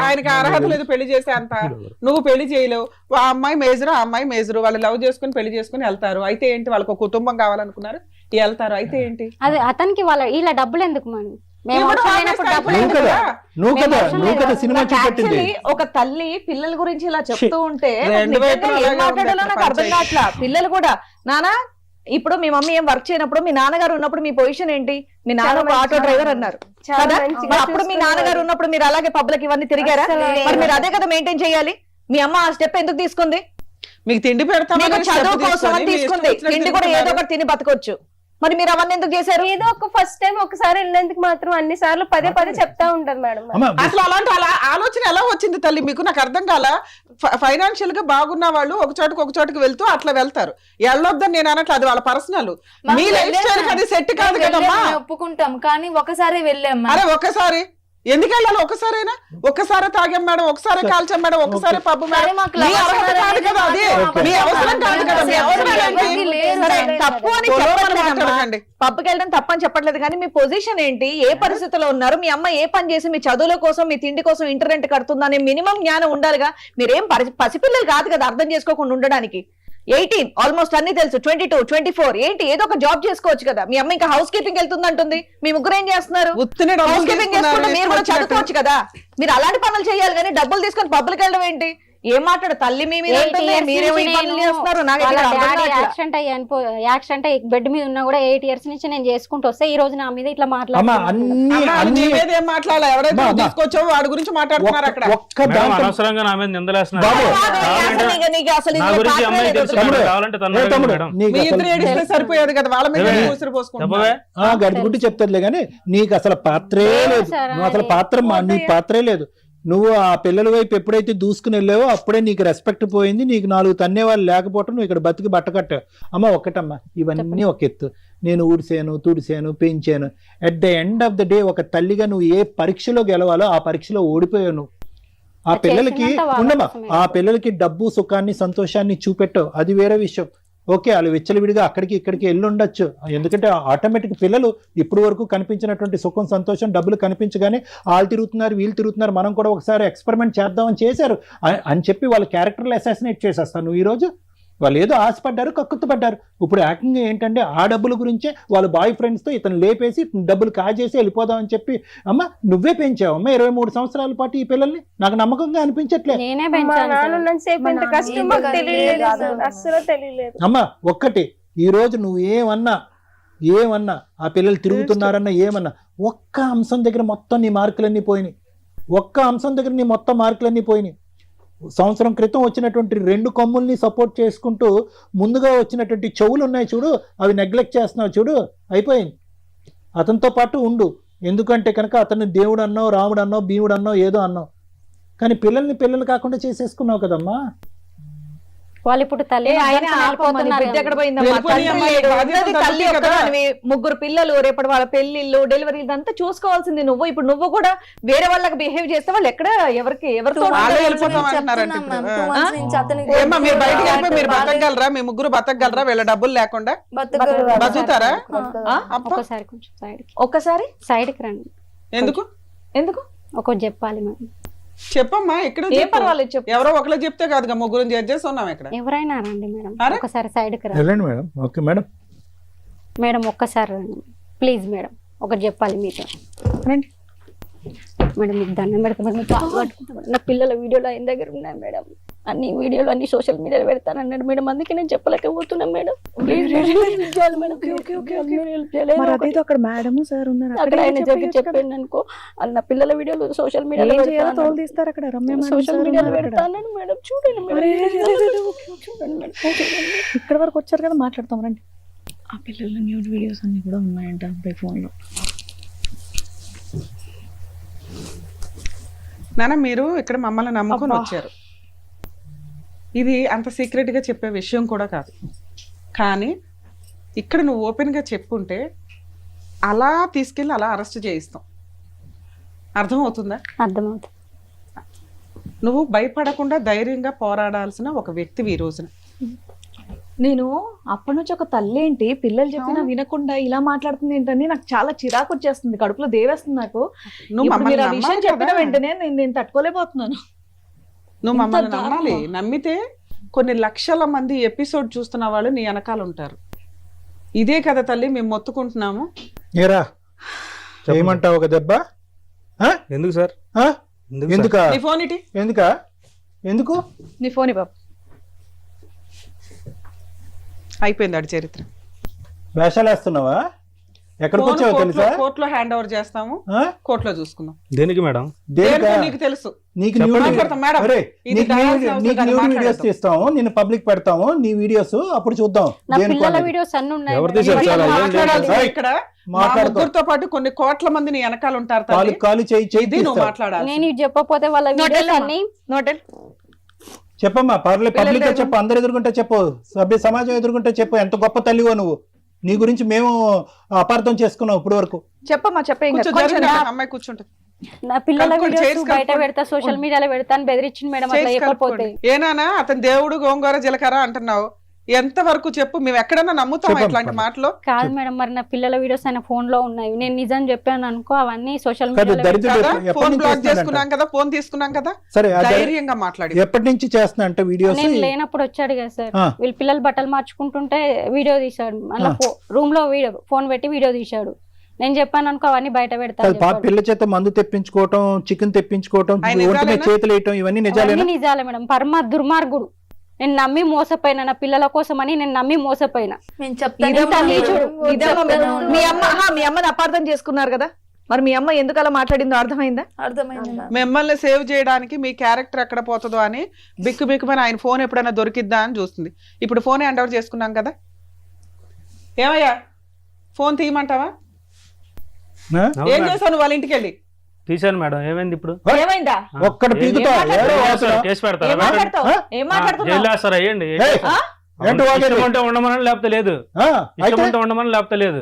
ఆయనకి అర్హత లేదు పెళ్లి చేసే అంత. నువ్వు పెళ్లి చేయలేవు. ఆ అమ్మాయి మేజరు, ఆ అమ్మాయి మేజరు, వాళ్ళు లవ్ చేసుకుని పెళ్లి చేసుకుని వెళ్తారు. అయితే ఏంటి? వాళ్ళకి ఒక కుటుంబం కావాలనుకున్నారు, వెళ్తారు. అయితే ఏంటి? అదే అతనికి ఇలా డబ్బులు ఎందుకు మనం? ఒక తల్లి పిల్లల గురించి ఇలా చెప్తూ ఉంటే ఏం మాట్లాడాలో నాకు అర్థం కావట్లా. పిల్లలు కూడా, నానా ఇప్పుడు మీ మమ్మీ ఏం వర్క్ చేయనప్పుడు మీ నాన్నగారు ఉన్నప్పుడు మీ పొజిషన్ ఏంటి? మీ నాన్న ఒక ఆటో డ్రైవర్ అన్నారు కదా, అప్పుడు మీ నాన్నగారు ఉన్నప్పుడు మీరు అలాగే పబ్లిక్ ఇవన్నీ తిరిగారా? మరి మీరు అదే కదా మెయింటైన్ చేయాలి. మీ అమ్మ ఆ స్టెప్ ఎందుకు తీసుకుంది? మీకు తిండి పెడతాం, చదువు కోసం అని తీసుకుంది. తిండి కూడా ఏదో ఒకటి తిని బతకొచ్చు. మరి మీరు అవన్నీ ఎందుకు చేశారు? ఏదో ఒక ఫస్ట్ టైం ఒకసారి వెళ్ళేందుకు మాత్రం అన్ని సార్లు పదే చెప్తా ఉంటారు మేడం. అసలు అలాంటి ఆలోచన ఎలా వచ్చింది తల్లి మీకు? నాకు అర్థం కాల. ఫైనాన్షియల్ గా బాగున్న వాళ్ళు ఒక చోటుకి వెళ్తూ అట్లా వెళ్తారు. వెళ్ళొద్దని నేను అనట్లు, అది వాళ్ళ పర్సనల్. మీ లైఫ్ స్టైల్ అది సెట్ కాదు కదమ్మా. ఒప్పుకుంటాం, కానీ ఒకసారి వెళ్ళాం. అరే ఒకసారి ఎందుకు వెళ్ళాలి? ఒక్కసారి తాగాం మేడం, ఒకసారి కాల్చాం మేడం, ఒకసారి పబ్బు మేడం. మీ అవసరం కాదు కదా అది, మీ అవసరం కాదు కదా. మీ అవసరం తప్పు అని చెప్పండి. పబ్కి వెళ్ళడం తప్పని చెప్పట్లేదు, కానీ మీ పొజిషన్ ఏంటి? ఏ పరిస్థితిలో ఉన్నారు? మీ అమ్మ ఏ పని చేసి మీ చదువుల కోసం, మీ తిండి కోసం ఇంటర్నెట్ కడుతుందనే మినిమం జ్ఞానం ఉండాలిగా. మీరేం పసిపిల్లలు కాదు కదా అర్థం చేసుకోకుండా ఉండడానికి. 18 ఆల్మోస్ట్ అన్ని తెలుసు. 22, 24 ఏంటి? ఏదో ఒక జాబ్ చేసుకోవచ్చు కదా. మీ అమ్మ ఇంకా హౌస్ కీపింగ్ వెళ్తుంది అంటుంది. మీ ముగ్గురు ఏం చేస్తున్నారు? హౌస్ కీపింగ్ చేసుకుంటే మీరు కూడా చదువుకోవచ్చు కదా. మీరు అలాంటి పనులు చేయాలి, కానీ డబ్బులు తీసుకొని పబ్లిక్ వెళ్ళడం ఏంటి? ఏం మాట్లాడు తల్లి? యాక్సిడెంట్ అయ్యి బెడ్ మీద ఉన్నా కూడా 8 years నుంచి నేను చేసుకుంటూ వస్తే ఈ రోజు నా మీద ఇట్లా వాడి గురించి మాట్లాడుతున్నారు అక్కడ. అనవసరంగా నా మీద నిందలేస్తున్నారు. సరిపోయేది కదా, వాళ్ళ మీద గడిగుడ్డి చెప్తారులే, కానీ నీకు అసలు పాత్రే లేదు. నువ్వు అసలు నీ పాత్రే లేదు. నువ్వు ఆ పిల్లల వైపు ఎప్పుడైతే దూసుకుని వెళ్ళావో అప్పుడే నీకు రెస్పెక్ట్ పోయింది. నీకు 4 తన్నేవాళ్ళు లేకపోవటం, నువ్వు ఇక్కడ బతికి బట్ట కట్టావు. అమ్మ ఒక్కటమ్మా, ఇవన్నీ ఒక ఎత్తు. నేను ఊడిసాను, తుడిసాను, పెంచాను. At the end of the day ఒక తల్లిగా నువ్వు ఏ పరీక్షలో గెలవాలో ఆ పరీక్షలో ఓడిపోయావు నువ్వు. ఆ పిల్లలకి ఉండమా, ఆ పిల్లలకి డబ్బు, సుఖాన్ని, సంతోషాన్ని చూపెట్టావు, అది వేరే విషయం. ఓకే వాళ్ళు విచ్చలవిడిగా అక్కడికి ఇక్కడికి వెళ్ళి ఉండొచ్చు, ఎందుకంటే ఆటోమేటిక్ పిల్లలు ఇప్పుడు వరకు కనిపించినటువంటి సుఖం సంతోషం డబ్బులు కనిపించగానే వాళ్ళు తిరుగుతున్నారు వీళ్ళు తిరుగుతున్నారు, మనం కూడా ఒకసారి ఎక్స్పెరిమెంట్ చేద్దామని చేశారు అని చెప్పి వాళ్ళ క్యారెక్టర్లు అసాసినేట్ చేసేస్తాను. నువ్వు ఈరోజు వాళ్ళు ఏదో ఆశపడ్డారు, కక్కుతుపడ్డారు. ఇప్పుడు ఏకంగా ఏంటంటే ఆ డబ్బుల గురించే వాళ్ళ బాయ్ ఫ్రెండ్స్తో ఇతను లేపేసి డబ్బులు కాజేసి వెళ్ళిపోదాం అని చెప్పి, అమ్మ నువ్వే పెంచావు అమ్మ 23 సంవత్సరాల పాటు ఈ పిల్లల్ని, నాకు నమ్మకంగా అనిపించట్లే. నేనే మా పెంచాను నాన్న సార్. ఉన్నంతసేపు ఇంత కష్టం మాకు తెలియలేదు అసలు. అస్సలు తెలియలేదు. అమ్మ ఒక్కటి, ఈరోజు నువ్వు ఏమన్నా ఆ పిల్లలు తిరుగుతున్నారన్నా ఏమన్నా, ఒక్క అంశం దగ్గర మొత్తం నీ మార్కులన్నీ పోయినాయి. ఒక్క అంశం దగ్గర నీ మొత్తం మార్కులన్నీ పోయినాయి. సంవత్సరం క్రితం వచ్చినటువంటి 2 కొమ్ముల్ని సపోర్ట్ చేసుకుంటూ ముందుగా వచ్చినటువంటి చెవులు ఉన్నాయి చూడు, అవి నెగ్లెక్ట్ చేస్తున్నావు చూడు, అయిపోయింది. అతనితో పాటు ఉండు, ఎందుకంటే కనుక అతన్ని దేవుడు అన్నావు, రాముడు అన్నావు, భీముడు అన్నావు, ఏదో అన్నావు, కానీ పిల్లలు కాకుండా చేసేసుకున్నావు కదమ్మా. వాళ్ళు ఇప్పుడు తల్లి బిడ్డ ఎక్కడ పోయిందమ్మా? వెళ్ళిపోయి తండ్రి అమ్మాయి లేడు, బాధ్యత ఉన్నది తల్లి తల్లి కదా. ఒక్కదానివి, 3 పిల్లలు, రేపటి వాళ్ళ పెళ్లిళ్ళు డెలివరీ ఇదంతా చూసుకోవాల్సింది నువ్వు. ఇప్పుడు నువ్వు కూడా వేరే వాళ్ళకి బిహేవ్ చేస్తే వాళ్ళు ఎక్కడ ఎవరితో వాళ్ళే వెళ్ళిపోతాం అంటున్నారంట ఇప్పుడు. ఏమ్మా మీరు బయటకు వెళ్ళిపోయి మీరు బతకగలరా? మీ ముగ్గురు బతకగలరా వీళ్ళ డబ్బులు లేకుండా? బతుకుతారా? ఒక్కసారి కొంచెం సైడ్ ఒక్కసారి సైడ్కి రండి. ఎందుకు ఒక చెప్పాలి మేడం. చెప్పమ్మా, ఇక్కడ ఏం పర్వాలేదు చెప్పు. ఎవరో ఒకళ్ళు చెప్తే కాదుగా, ముగ్గురు జడ్జ్ చేసి ఉన్నాం ఇక్కడ. ఎవరైనా రండి మేడం, అరే? ఒకసారి సైడ్కి రండి వెళ్ళండి మేడం. Okay madam. మేడం ఒక్కసారి రండి ప్లీజ్ మేడం, ఒకటి చెప్పాలి మీతో. రండి మేడం మీకు దండం పెడతా మేడం, మీకు కాలు పట్టుకుంటా మేడం. నా పిల్లల వీడియోలు ఆయన దగ్గర ఉన్నాయి మేడం, అన్ని వీడియోలు అన్ని సోషల్ మీడియాలో పెడతానన్నాడు మేడం, అందుకే నేను చెప్పలేకపోతున్నాను మేడం. మరి అదేదో అక్కడ మేడం సార్ ఉన్నారు, అక్కడ ఆయన జరిగి చెప్పాను అనుకో, అది నా పిల్లల వీడియోలు సోషల్ మీడియాలో తోలు తీస్తారు అక్కడ. రమ్య సోషల్ మీడియాలో పెడతాను మేడం, చూడండి మేడం. ఇక్కడ వరకు వచ్చారు కదా, మాట్లాడతాం రండి. ఆ పిల్లల న్యూడ్ వీడియోస్ అన్ని కూడా ఉన్నాయంట అబ్బాయి ఫోన్లో. నాన్న మీరు ఇక్కడ మమ్మల్ని నమ్ముకొని వచ్చారు, ఇది అంత సీక్రెట్ గా చెప్పే విషయం కూడా కాదు, కానీ ఇక్కడ నువ్వు ఓపెన్ గా చెప్పుంటే అలా తీసుకెళ్ళి అలా అరెస్ట్ చేయిస్తాం. అర్థమవుతుందా? అర్థమవుతుంది. నువ్వు భయపడకుండా ధైర్యంగా పోరాడాల్సిన ఒక వ్యక్తివి ఈ రోజున. నేను అప్పటి నుంచి ఒక తల్లి ఏంటి పిల్లలు చెప్పినా వినకుండా ఇలా మాట్లాడుతుంది ఏంటని నాకు చాలా చిరాకు వచ్చేస్తుంది, కడుపులో దేవేస్తుంది నాకు. నువ్వు ఇప్పుడు మీరు ఆ మమ్మల్ని విషయం నమ్మాలి చెప్పిన కదా. వెంటనే నేను తట్టుకోలేకపోతున్నాను. నువ్వు ఇంత మమ్మల్ని దారుణమా? నమ్మాలి. నమ్మితే కొన్ని లక్షల మంది ఎపిసోడ్ చూస్తున్న వాళ్ళు నీ వెనకాల ఉంటారు. ఇదే కదా తల్లి మేము మొత్తుకుంటున్నాము. ఏరా ఏమంటావు ఒక దెబ్బ? ఎందుకు సార్? ఎందుకా? నీ ఫోన్ ఇటీ. ఎందుకు నీ ఫోన్ బాబు. అయిపోయింది అడి చరిత్ర. వేషాలు వేస్తున్నావా? ఎక్కడికి వచ్చావు తెలుసా? కోర్టులో హ్యాండ్ ఓవర్ చేస్తాము, కోర్టులో చూసుకుందాం. దేనికి మేడం? దేనికో నీకు తెలుసు. నీకు మాట్లాడతాం మేడం. ఇది కావాల్సిన అవసరం కాదు, వీడియోస్ మాట్లాడతాం. తీస్తాము, నేను పబ్లిక్ పెడతాము నీ వీడియోస్, అప్పుడు చూద్దాం. నా పిల్లల వీడియోస్ అన్ని ఉన్నాయి ఎవరు మేడం. తీశారు చాలా? ఏం మాట్లాడాలి లేదు. ఇక్కడ మా మాట్లాడుకో. ముగ్గురితో పాటు కొన్ని కోట్ల మంది నీ వెనకాల ఉంటారు తల్లి. కాలు చేయి ఇది నువ్వు మాట్లాడాలి. నేను ఇది చెప్పకపోతే వాళ్ళ వీడియోస్ అన్ని నోటెల్ చెప్పమ్మా, పర్లేదు పబ్లిక్ గా చెప్పు, అందరు ఎదుర్కొంటే చెప్పు, సభ్య సమాజం ఎదుర్కొంటే చెప్పు, ఎంత గొప్ప తల్లివో నువ్వు. నీ గురించి మేము అపార్థం చేసుకున్నాం ఇప్పుడు వరకు. చెప్పమ్మా చెప్పే. కూర్చో, జరగండి. అమ్మాయి కూర్చుంటుంది. నా పిల్లల కలుపుకోండి, వీడియోస్ చైర్స్ బయట కలుపుకోండి. పెడతా, సోషల్ మీడియాలో పెడతాను బెదిరించింది మేడం, అట్లా చెప్పకపోతే. ఏనానా అతను దేవుడు గోంగూర జీలకర్ర అంటున్నావు, ఎంత వరకు చెప్పు, మేము ఎక్కడన్నా నమ్ముతాం చెప్పమ్మా. ఇట్లాంటి మాటలు? కాదు మేడం, మరి నా పిల్లల వీడియోస్ ఆయన ఫోన్ లో ఉన్నాయి, నేను నిజం చెప్పాను అనుకో, అవన్నీ సోషల్ కాదు, మీడియాలో దరిద్రుడు కదా, ఎప్పటి ఫోన్ నుంచి బ్లాక్ చేస్తున్నాడంట? చేసుకున్నాం కదా, ఫోన్ తీసుకున్నాం కదా, సరే ధైర్యంగా మాట్లాడి. ఎప్పటి నుంచి చేస్తున్నా అంటే వీడియోస్? నేను లేనప్పుడు వచ్చాడు కదా సార్, ఆ. వీళ్ళ పిల్లలు బట్టలు మార్చుకుంటుంటే వీడియో తీశాడు, అలా రూమ్ లో ఫోన్ పెట్టి వీడియో తీశాడు. నేను చెప్పాను అనుకో, అవన్నీ బయట పెడతాను. పిల్ల చేత మందు తెప్పించుకోవటం, చికెన్ తెప్పించుకోవటం, ఆయన ఒంటి మీద నిజాలేనా? చేతులు వేయటం, ఇవన్నీ నిజాలేనా? నిజాలే మేడం, పరమ దుర్మార్గుడు. నేను నమ్మి మోసపోయినా, నా పిల్లల కోసం అని నేను నమ్మి మోసపోయినా. నేను మీ అమ్మని అపార్థం చేసుకున్నారు కదా, మరి మీ అమ్మ ఎందుకు అలా మాట్లాడిందో అర్థమైందా? అర్థమైంది మ్యామ్. మిమ్మల్ని సేవ్ చేయడానికి మీ క్యారెక్టర్ ఎక్కడ పోతుందో అని బిక్కు బిక్కుమని ఆయన ఫోన్ ఎప్పుడైనా దొరికిద్దా అని చూస్తుంది. ఇప్పుడు ఫోన్ హ్యాండ్ ఓవర్ చేసుకున్నాం కదా, ఏమయ్యా ఫోన్ తీయమంటావా? ఏం చేశాను వాళ్ళ ఇంటికి వెళ్ళి? తీశాను మేడం. ఏమైంది ఇప్పుడు? ఏమైందా? ఒక్కడు పీకుతా, ఏడో వాసన. కేసు పెడతారా? ఏం మాట్లాడతావు? ఏం మాట్లాడుతున్నావు? జైలు వేస్తారా? వేయండి. ఏంటి వాగేది? ఇష్టం ఉంటే ఉండమని లేకపోతే లేదు, ఆ, ఇష్టం అయితే ఉంటే ఉండమని లేకపోతే లేదు.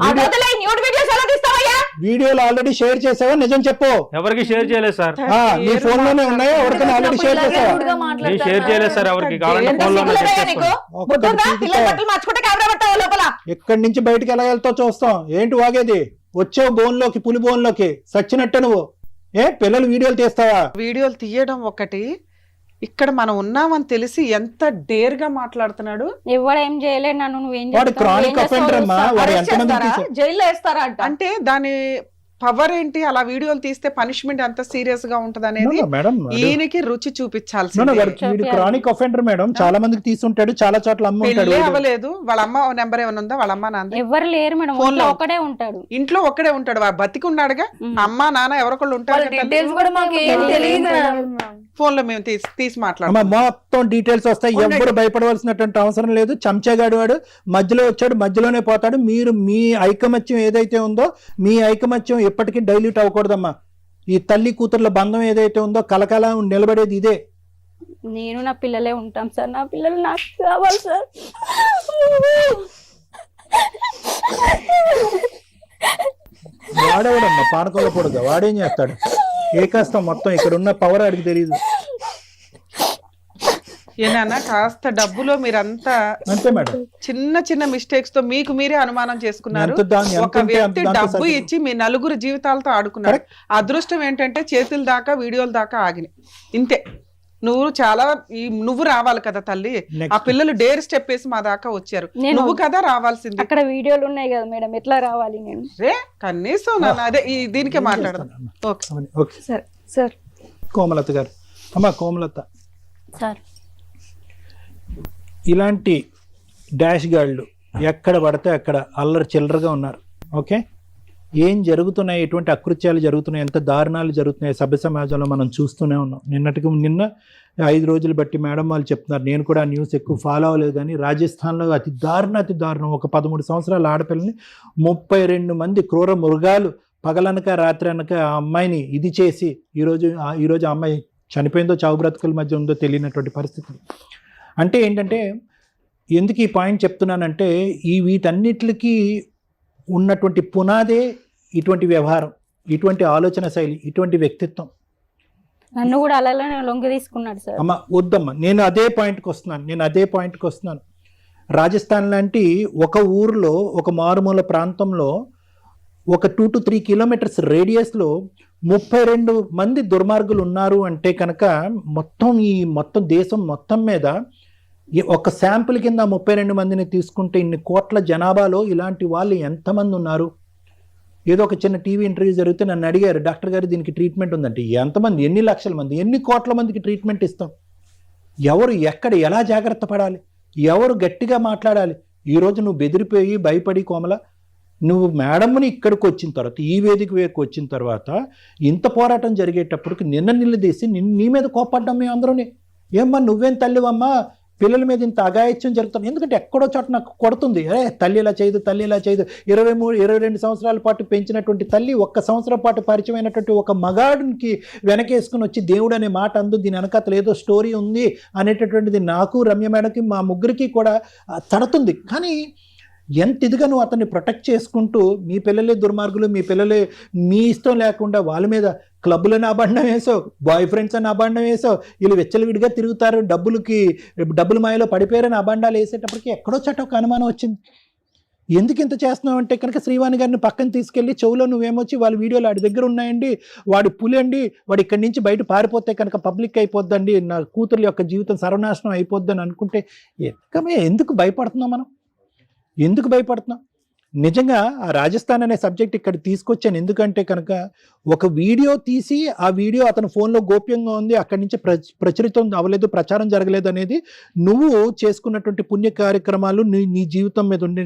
వీడియోలు ఆల్రెడీ షేర్ చేసావా? నిజం చెప్పు. ఎవరికి షేర్ చేయలేదు సార్, నీ ఫోన్ లోనే ఉన్నాయా? ఎవరికైనా ఆల్రెడీ షేర్ చేసావా? నేను షేర్ చేయలేదు సార్ ఎవరికి. కావాలంటే ఫోన్ లో ఇక్కడి నుంచి బయటకు ఎలా వెళ్తావు చూస్తాం. ఏంటి వాగేది? వచ్చావు బోన్లోకి, పులి బోన్లోకి సచ్చినట్టే నువ్వు. పిల్లలు వీడియోలు తీస్తావా? వీడియోలు తీయడం ఒకటి, ఇక్కడ మనం ఉన్నామని తెలిసి ఎంత డేర్ గా మాట్లాడుతున్నాడు. ఎవడు ఏం చేయలేదు నన్ను, నువ్వేం వాడు క్రానిక్ అఫెండర్ అమ్మా. వాడు ఎంతమంది జైల్లో వేస్తారా అంట. అంటే దాని పవర్ ఏంటి? అలా వీడియోలు తీస్తే పనిష్మెంట్ ఎంత సీరియస్ గా ఉంటది అనేది మేడం ఈయనకి రుచి చూపించాల్సింది. Chronic offender madam. చాలా మందికి తీసుంటాడు, చాలా చోట్ల అమ్ముంటాడు. పెళ్ళే అవ్వలేదు, వాళ్ళ అమ్మ నెంబర్ ఏమైనా ఉందా? వాళ్ళ అమ్మ నాన్న ఎవరు లేరు మేడం, ఫోన్ లో ఒకడే ఉంటాడు, ఇంట్లో ఒక్కడే ఉంటాడు. వాడు బతికి ఉన్నాడుగా, అమ్మ నాన్న ఎవరొకళ్ళు ఉంటారు. డీటెయిల్స్ కూడా మాకు ఏం తెలియదు. ఫోన్ లో మేము తీసి మాట్లాడతాం. మొత్తం డీటెయిల్స్ వస్తాయి. ఎవ్వరు భయపడవలసినటువంటి అవసరం లేదు. చంచేగాడు వాడు మధ్యలో వచ్చాడు, మధ్యలోనే పోతాడు. మీరు మీ ఐకమత్యం ఏదైతే ఉందో, మీ ఐకమత్యం ఎప్పటికీ డైల్యూట్ అవ్వకూడదమ్మా. ఈ తల్లి కూతుర్ల బంధం ఏదైతే ఉందో కలకల నిలబడేది ఇదే. నేను నా పిల్లలే ఉంటాం సార్, నా పిల్లలు నాకు కావాలి సార్. వాడేవాడమ్మా పానకంలో పొడుగా, వాడేం చేస్తాడు? ఏ కష్టం మొత్తం ఇక్కడ ఉన్న పవర్ అడిగి తెలియదు. ఏనా కాస్త డబ్బులో మీరంతా అంతే మేడం, చిన్న చిన్న మిస్టేక్స్ తో మీకు మీరే అనుమానం చేసుకున్నారు. ఎంత ఒక వ్యక్తి డబ్బు ఇచ్చి మీ నలుగురు జీవితాలతో ఆడుకున్నారు. అదృష్టం ఏంటంటే చేతుల దాకా వీడియోల దాకా ఆగినాయి. ఇంతే. నువ్వు రావాలి కదా తల్లి. ఆ పిల్లలు డేర్ స్టెప్ వేసి మా దాకా వచ్చారు. నువ్వు కదా రావాల్సింది. అక్కడ వీడియోలు ఉన్నాయి కదా మేడం, ఎట్లా రావాలి నేను? కనీసం అదే దీనికే మాట్లాడదాం. Okay sir. కోమలత గారు, అమ్మా కోమలత, సార్ ఇలాంటి డాష్ గాళ్ళు ఎక్కడ పడితే అక్కడ అల్లరి చిల్లరగా ఉన్నారు. ఓకే, ఏం జరుగుతున్నాయి, ఎటువంటి అకృత్యాలు జరుగుతున్నాయి, ఎంత దారుణాలు జరుగుతున్నాయి సభ్య సమాజంలో మనం చూస్తూనే ఉన్నాం. నిన్న 5 రోజులు బట్టి మేడం వాళ్ళు చెప్తున్నారు, నేను కూడా ఆ న్యూస్ ఎక్కువ ఫాలో అవ్వలేదు, కానీ రాజస్థాన్లో అతి దారుణం ఒక 13 సంవత్సరాల ఆడపిల్లని 32 మంది క్రూర మృగాలు పగలనక రాత్రి అనక ఆ అమ్మాయిని ఇది చేసి ఈరోజు ఆ అమ్మాయి చనిపోయిందో చావు బ్రతుకుల మధ్య ఉందో తెలియనటువంటి పరిస్థితి. అంటే ఏంటంటే, ఎందుకు ఈ పాయింట్ చెప్తున్నానంటే, వీటన్నిటికీ ఉన్నటువంటి పునాదే ఇటువంటి వ్యవహారం, ఇటువంటి ఆలోచన శైలి, ఇటువంటి వ్యక్తిత్వం. నన్ను కూడా అలానే లొంగి తీసుకున్నాడు సార్. అమ్మ వద్దమ్మా, నేను అదే పాయింట్కి వస్తున్నాను. రాజస్థాన్ లాంటి ఒక ఊరిలో, ఒక మారుమూల ప్రాంతంలో, ఒక 2 to 3 కిలోమీటర్స్ రేడియస్లో 32 మంది దుర్మార్గులు ఉన్నారు అంటే కనుక మొత్తం దేశం మొత్తం మీద ఒక శాంపుల్ కింద 32 మందిని తీసుకుంటే ఇన్ని కోట్ల జనాభాలో ఇలాంటి వాళ్ళు ఎంతమంది ఉన్నారు? ఏదో ఒక చిన్న టీవీ ఇంటర్వ్యూ జరిగితే నన్ను అడిగారు, డాక్టర్ గారు దీనికి ట్రీట్మెంట్ ఉందంటే, ఎంతమంది, ఎన్ని లక్షల మంది, ఎన్ని కోట్ల మందికి ట్రీట్మెంట్ ఇస్తాం? ఎవరు ఎక్కడ ఎలా జాగ్రత్త పడాలి, ఎవరు గట్టిగా మాట్లాడాలి? ఈరోజు నువ్వు బెదిరిపోయి భయపడి కోమల, నువ్వు మేడంని ఇక్కడికి వచ్చిన తర్వాత, ఈ వేదిక వేదికి వచ్చిన తర్వాత ఇంత పోరాటం జరిగేటప్పటికి నిలదీసి నీ మీద కోపడ్డాం మేము అందరూనే. ఏమ్మా నువ్వేం తల్లివమ్మా, పిల్లల మీద ఇంత అఘాయిత్యం జరుగుతుంది? ఎందుకంటే ఎక్కడో చోట నాకు కొడుతుంది, తల్లి ఇలా చేయదు 22 సంవత్సరాల పాటు పెంచినటువంటి తల్లి 1 సంవత్సరం పాటు పరిచయమైనటువంటి ఒక మగాడికి వెనకేసుకుని వచ్చి దేవుడు అనే మాట అందు, దీని వెనకాతలు ఏదో స్టోరీ ఉంది అనేటటువంటిది నాకు, రమ్య మేడకి, మా ముగ్గురికి కూడా తడుతుంది. కానీ ఎంత ఇదిగా నువ్వు అతన్ని ప్రొటెక్ట్ చేసుకుంటూ, మీ పిల్లలే దుర్మార్గులు, మీ పిల్లలే మీ ఇష్టం లేకుండా వాళ్ళ మీద క్లబ్బులని అబండం వేసావు, బాయ్ ఫ్రెండ్స్ అని అబండం వేసావు, వీళ్ళు విచ్చలవిడిగా తిరుగుతారు, డబ్బులు మాయలో పడిపోయారని అబండాలు వేసేటప్పటికి ఎక్కడో చోట ఒక అనుమానం వచ్చింది. ఎందుకు ఇంత చేస్తున్నావు అంటే కనుక, శ్రీవాణి గారిని పక్కన తీసుకెళ్ళి చెవులో నువ్వేమొచ్చి వాళ్ళ వీడియోలు వాడి దగ్గర ఉన్నాయండి, వాడి పులి అండి, వాడు ఇక్కడి నుంచి బయట పారిపోతే కనుక పబ్లిక్ అయిపోద్దండి, నా కూతురు యొక్క జీవితం సర్వనాశనం అయిపోద్దని అనుకుంటే ఎందుకు భయపడుతున్నాం మనం? ఎందుకు భయపడుతున్నాం? నిజంగా ఆ రాజస్థాన్ అనే సబ్జెక్ట్ ఇక్కడ తీసుకొచ్చాను ఎందుకంటే కనుక, ఒక వీడియో తీసి ఆ వీడియో అతని ఫోన్లో గోప్యంగా ఉంది, అక్కడి నుంచి ప్రచురితం అవ్వలేదు, ప్రచారం జరగలేదు అనేది నువ్వు చేసుకున్నటువంటి పుణ్య కార్యక్రమాలు, నీ జీవితం మీద ఉండే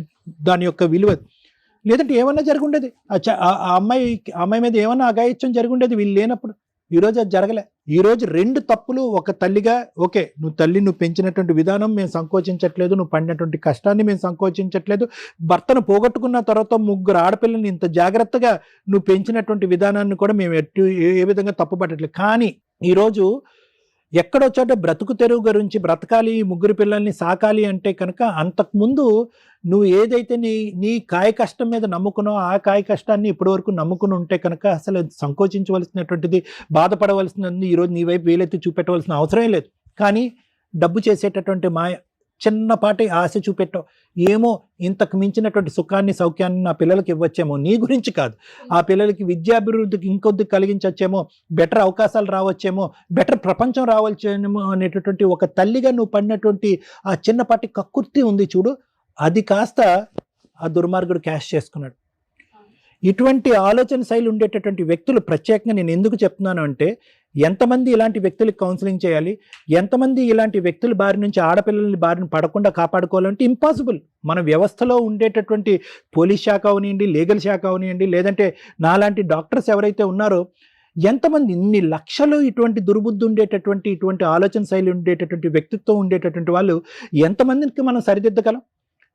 దాని యొక్క విలువ. లేదంటే ఏమన్నా జరుగుండేది, ఆ అమ్మాయి మీద ఏమన్నా అఘాయిత్యం జరుగుండేది వీళ్ళు లేనప్పుడు. ఈరోజు అది జరగలే. ఈరోజు 2 తప్పులు ఒక తల్లిగా, ఓకే నువ్వు పెంచినటువంటి విధానం మేము సంకోచించట్లేదు, నువ్వు పడినటువంటి కష్టాన్ని మేము సంకోచించట్లేదు, భర్తను పోగొట్టుకున్న తర్వాత 3 ఆడపిల్లల్ని ఇంత జాగ్రత్తగా నువ్వు పెంచినటువంటి విధానాన్ని కూడా మేము ఏ విధంగా తప్పుపట్టట్లేదు. కానీ ఈరోజు ఎక్కడో చోట బ్రతుకు తెరువు గురించి బ్రతకాలి, ముగ్గురు పిల్లల్ని సాకాలి అంటే కనుక అంతకుముందు నువ్వు ఏదైతే నీ కాయ కష్టం మీద నమ్ముకున్నావు ఆ కాయ కష్టాన్ని ఇప్పటివరకు నమ్ముకుని ఉంటే కనుక అసలు సంకోచించవలసినటువంటిది, బాధపడవలసినది ఈరోజు నీ వైపు వేలెత్తి చూపెట్టవలసిన అవసరం లేదు. కానీ డబ్బు చేసేటటువంటి మాయ, చిన్నపాటి ఆశ చూపెట్టావు, ఏమో ఇంతకు మించినటువంటి సుఖాన్ని సౌఖ్యాన్ని నా పిల్లలకి ఇవ్వచ్చేమో, నీ గురించి కాదు, ఆ పిల్లలకి విద్యాభివృద్ధికి ఇంకొద్ది కలిగించచ్చేమో, బెటర్ అవకాశాలు రావచ్చేమో, బెటర్ ప్రపంచం రావచ్చేమో అనేటటువంటి ఒక తల్లిగా నువ్వు పడినటువంటి ఆ చిన్నపాటి కక్కుర్తి ఉంది చూడు, అది కాస్త ఆ దుర్మార్గుడు క్యాష్ చేసుకున్నాడు. ఇటువంటి ఆలోచన శైలి ఉండేటటువంటి వ్యక్తులు ప్రత్యేకంగా నేను ఎందుకు చెప్తున్నాను అంటే, ఎంతమంది ఇలాంటి వ్యక్తులకు కౌన్సిలింగ్ చేయాలి, ఎంతమంది ఇలాంటి వ్యక్తుల బారి నుంచి ఆడపిల్లల్ని బారిన పడకుండా కాపాడుకోవాలంటే ఇంపాసిబుల్. మన వ్యవస్థలో ఉండేటటువంటి పోలీస్ శాఖ అవనివ్వండి, లీగల్ శాఖ అవనివ్వండి, లేదంటే నాలాంటి డాక్టర్స్ ఎవరైతే ఉన్నారో, ఎంతమంది ఇన్ని లక్షలు ఇటువంటి దుర్బుద్ధి ఉండేటటువంటి, ఇటువంటి ఆలోచన శైలి ఉండేటటువంటి వ్యక్తిత్వం ఉండేటటువంటి వాళ్ళు ఎంతమందికి మనం సరిదిద్దగలం,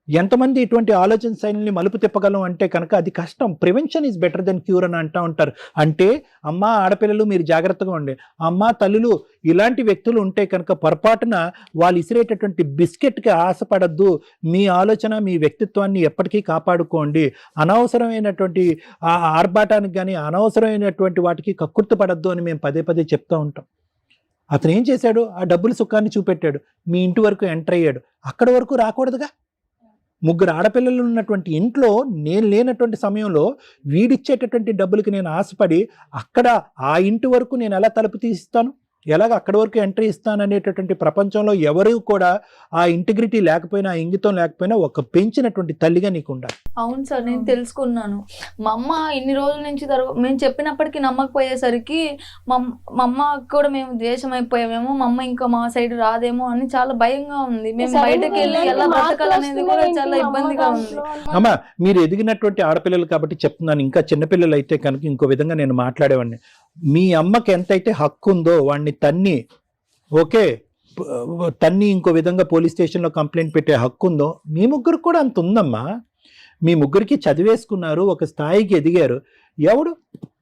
ఎంతమంది ఇటువంటి ఆలోచన శైలిని మలుపు తిప్పగలం అంటే కనుక అది కష్టం. Prevention is better than cure అని అంటూ ఉంటారు. అంటే అమ్మ ఆడపిల్లలు మీరు జాగ్రత్తగా ఉండే, అమ్మ తల్లులు ఇలాంటి వ్యక్తులు ఉంటే కనుక పొరపాటున వాళ్ళు ఇసిరేటటువంటి బిస్కెట్కి ఆశపడద్దు, మీ ఆలోచన మీ వ్యక్తిత్వాన్ని ఎప్పటికీ కాపాడుకోండి, అనవసరమైనటువంటి ఆర్భాటానికి కానీ అనవసరమైనటువంటి వాటికి కక్కుర్తి పడద్దు అని మేము పదే పదే చెప్తూ ఉంటాం. అతను ఏం చేశాడు, ఆ డబ్బుల సుఖాన్ని చూపెట్టాడు, మీ ఇంటి వరకు ఎంటర్ అయ్యాడు, అక్కడి వరకు రాకూడదుగా. ముగ్గురు ఆడపిల్లలు ఉన్నటువంటి ఇంట్లో నేను లేనటువంటి సమయంలో వీడిచ్చేటటువంటి డబ్బులకి నేను ఆశపడి అక్కడ ఆ ఇంటి వరకు నేను ఎలా తలుపు తీస్తాను, ఎలాగ అక్కడి వరకు ఎంట్రీ ఇస్తాను అనేటటువంటి ప్రపంచంలో ఎవరు కూడా ఆ ఇంటిగ్రిటీ లేకపోయినా, ఆ ఇంగితం లేకపోయినా ఒక పెంచినటువంటి తల్లిగా నీకు ఉండాలి. అవును సార్, నేను తెలుసుకున్నాను. మా అమ్మ ఇన్ని రోజుల నుంచి మేము చెప్పినప్పటికీ నమ్మకపోయేసరికి మా అమ్మ కూడా మేము ద్వేషం అయిపోయామేమో, మా అమ్మ ఇంకా మా సైడ్ రాదేమో అని చాలా భయంగా ఉంది. మేము బయటకు వెళ్ళి ఎలా బ్రతకాలనేది కూడా చాలా ఇబ్బందిగా ఉంది. అమ్మ మీరు ఎదిగినటువంటి ఆడపిల్లలు కాబట్టి చెప్తున్నాను, ఇంకా చిన్నపిల్లలు అయితే కనుక ఇంకో విధంగా నేను మాట్లాడేవాడిని. మీ అమ్మకి ఎంతైతే హక్కు ఉందో వాడిని తన్ని, ఓకే తన్ని ఇంకో విధంగా పోలీస్ స్టేషన్లో కంప్లైంట్ పెట్టే హక్కు ఉందో మీ ముగ్గురు కూడా అంత ఉందమ్మా. మీ ముగ్గురికి చదివేసుకున్నారు, ఒక స్థాయికి ఎదిగారు.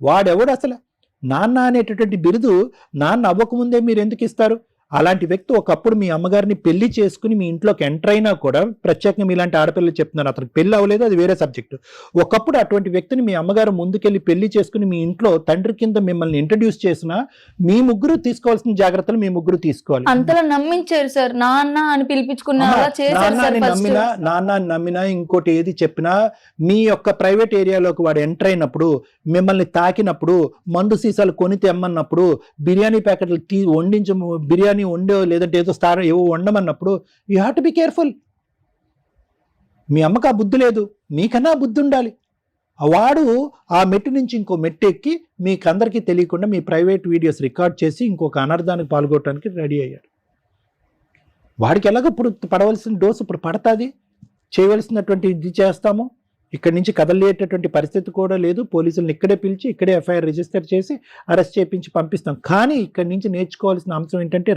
వాడెవడు అసలు నాన్న అనేటటువంటి బిరుదు నాన్న అవ్వకముందే మీరు ఎందుకు ఇస్తారు? అలాంటి వ్యక్తి ఒకప్పుడు మీ అమ్మగారిని పెళ్లి చేసుకుని మీ ఇంట్లోకి ఎంటర్ అయినా కూడా, ప్రత్యేకంగా మీలాంటి ఆడపిల్లలు చెప్తున్నారు, అతనికి పెళ్లి అవ్వలేదు, అది వేరే సబ్జెక్టు. ఒకప్పుడు అటువంటి వ్యక్తిని మీ అమ్మగారు ముందుకెళ్ళి పెళ్లి చేసుకుని మీ ఇంట్లో తండ్రి కింద మిమ్మల్ని ఇంట్రడ్యూస్ చేసినా మీ ముగ్గురు తీసుకోవాల్సిన జాగ్రత్తలు మీ ముగ్గురు తీసుకోవాలి. అంతలా నమ్మించారు సార్, నాన్న అని పిలిపించుకున్నారు. నాన్న నమ్మినా ఇంకోటి ఏది చెప్పినా మీ యొక్క ప్రైవేట్ ఏరియాలోకి వాడు ఎంటర్ అయినప్పుడు, మిమ్మల్ని తాకినప్పుడు, మందు సీసాలు కొని తెమ్మన్నప్పుడు, బిర్యానీ ప్యాకెట్లు బిర్యానీ వండో లేదంటే ఏదో ఏవో వండమన్నప్పుడు you have to be careful. మీ అమ్మకు ఆ బుద్ధి లేదు, మీకన్నా బుద్ధి ఉండాలి. వాడు ఆ మెట్టు నుంచి ఇంకో మెట్టు ఎక్కి మీకందరికీ తెలియకుండా మీ ప్రైవేట్ వీడియోస్ రికార్డ్ చేసి ఇంకొక అనర్థానికి పాల్గొనడానికి రెడీ అయ్యాడు. వాడికి ఎలాగో ఇప్పుడు పడవలసిన డోసు ఇప్పుడు పడుతుంది, చేయవలసినటువంటి ఇది చేస్తాము. ఇక్కడి నుంచి కదలేటటువంటి పరిస్థితి కూడా లేదు. పోలీసులను ఇక్కడే పిలిచి ఇక్కడే ఎఫ్ఐఆర్ రిజిస్టర్ చేసి అరెస్ట్ చేయించి పంపిస్తాం. కానీ ఇక్కడి నుంచి నేర్చుకోవాల్సిన అంశం ఏంటంటే,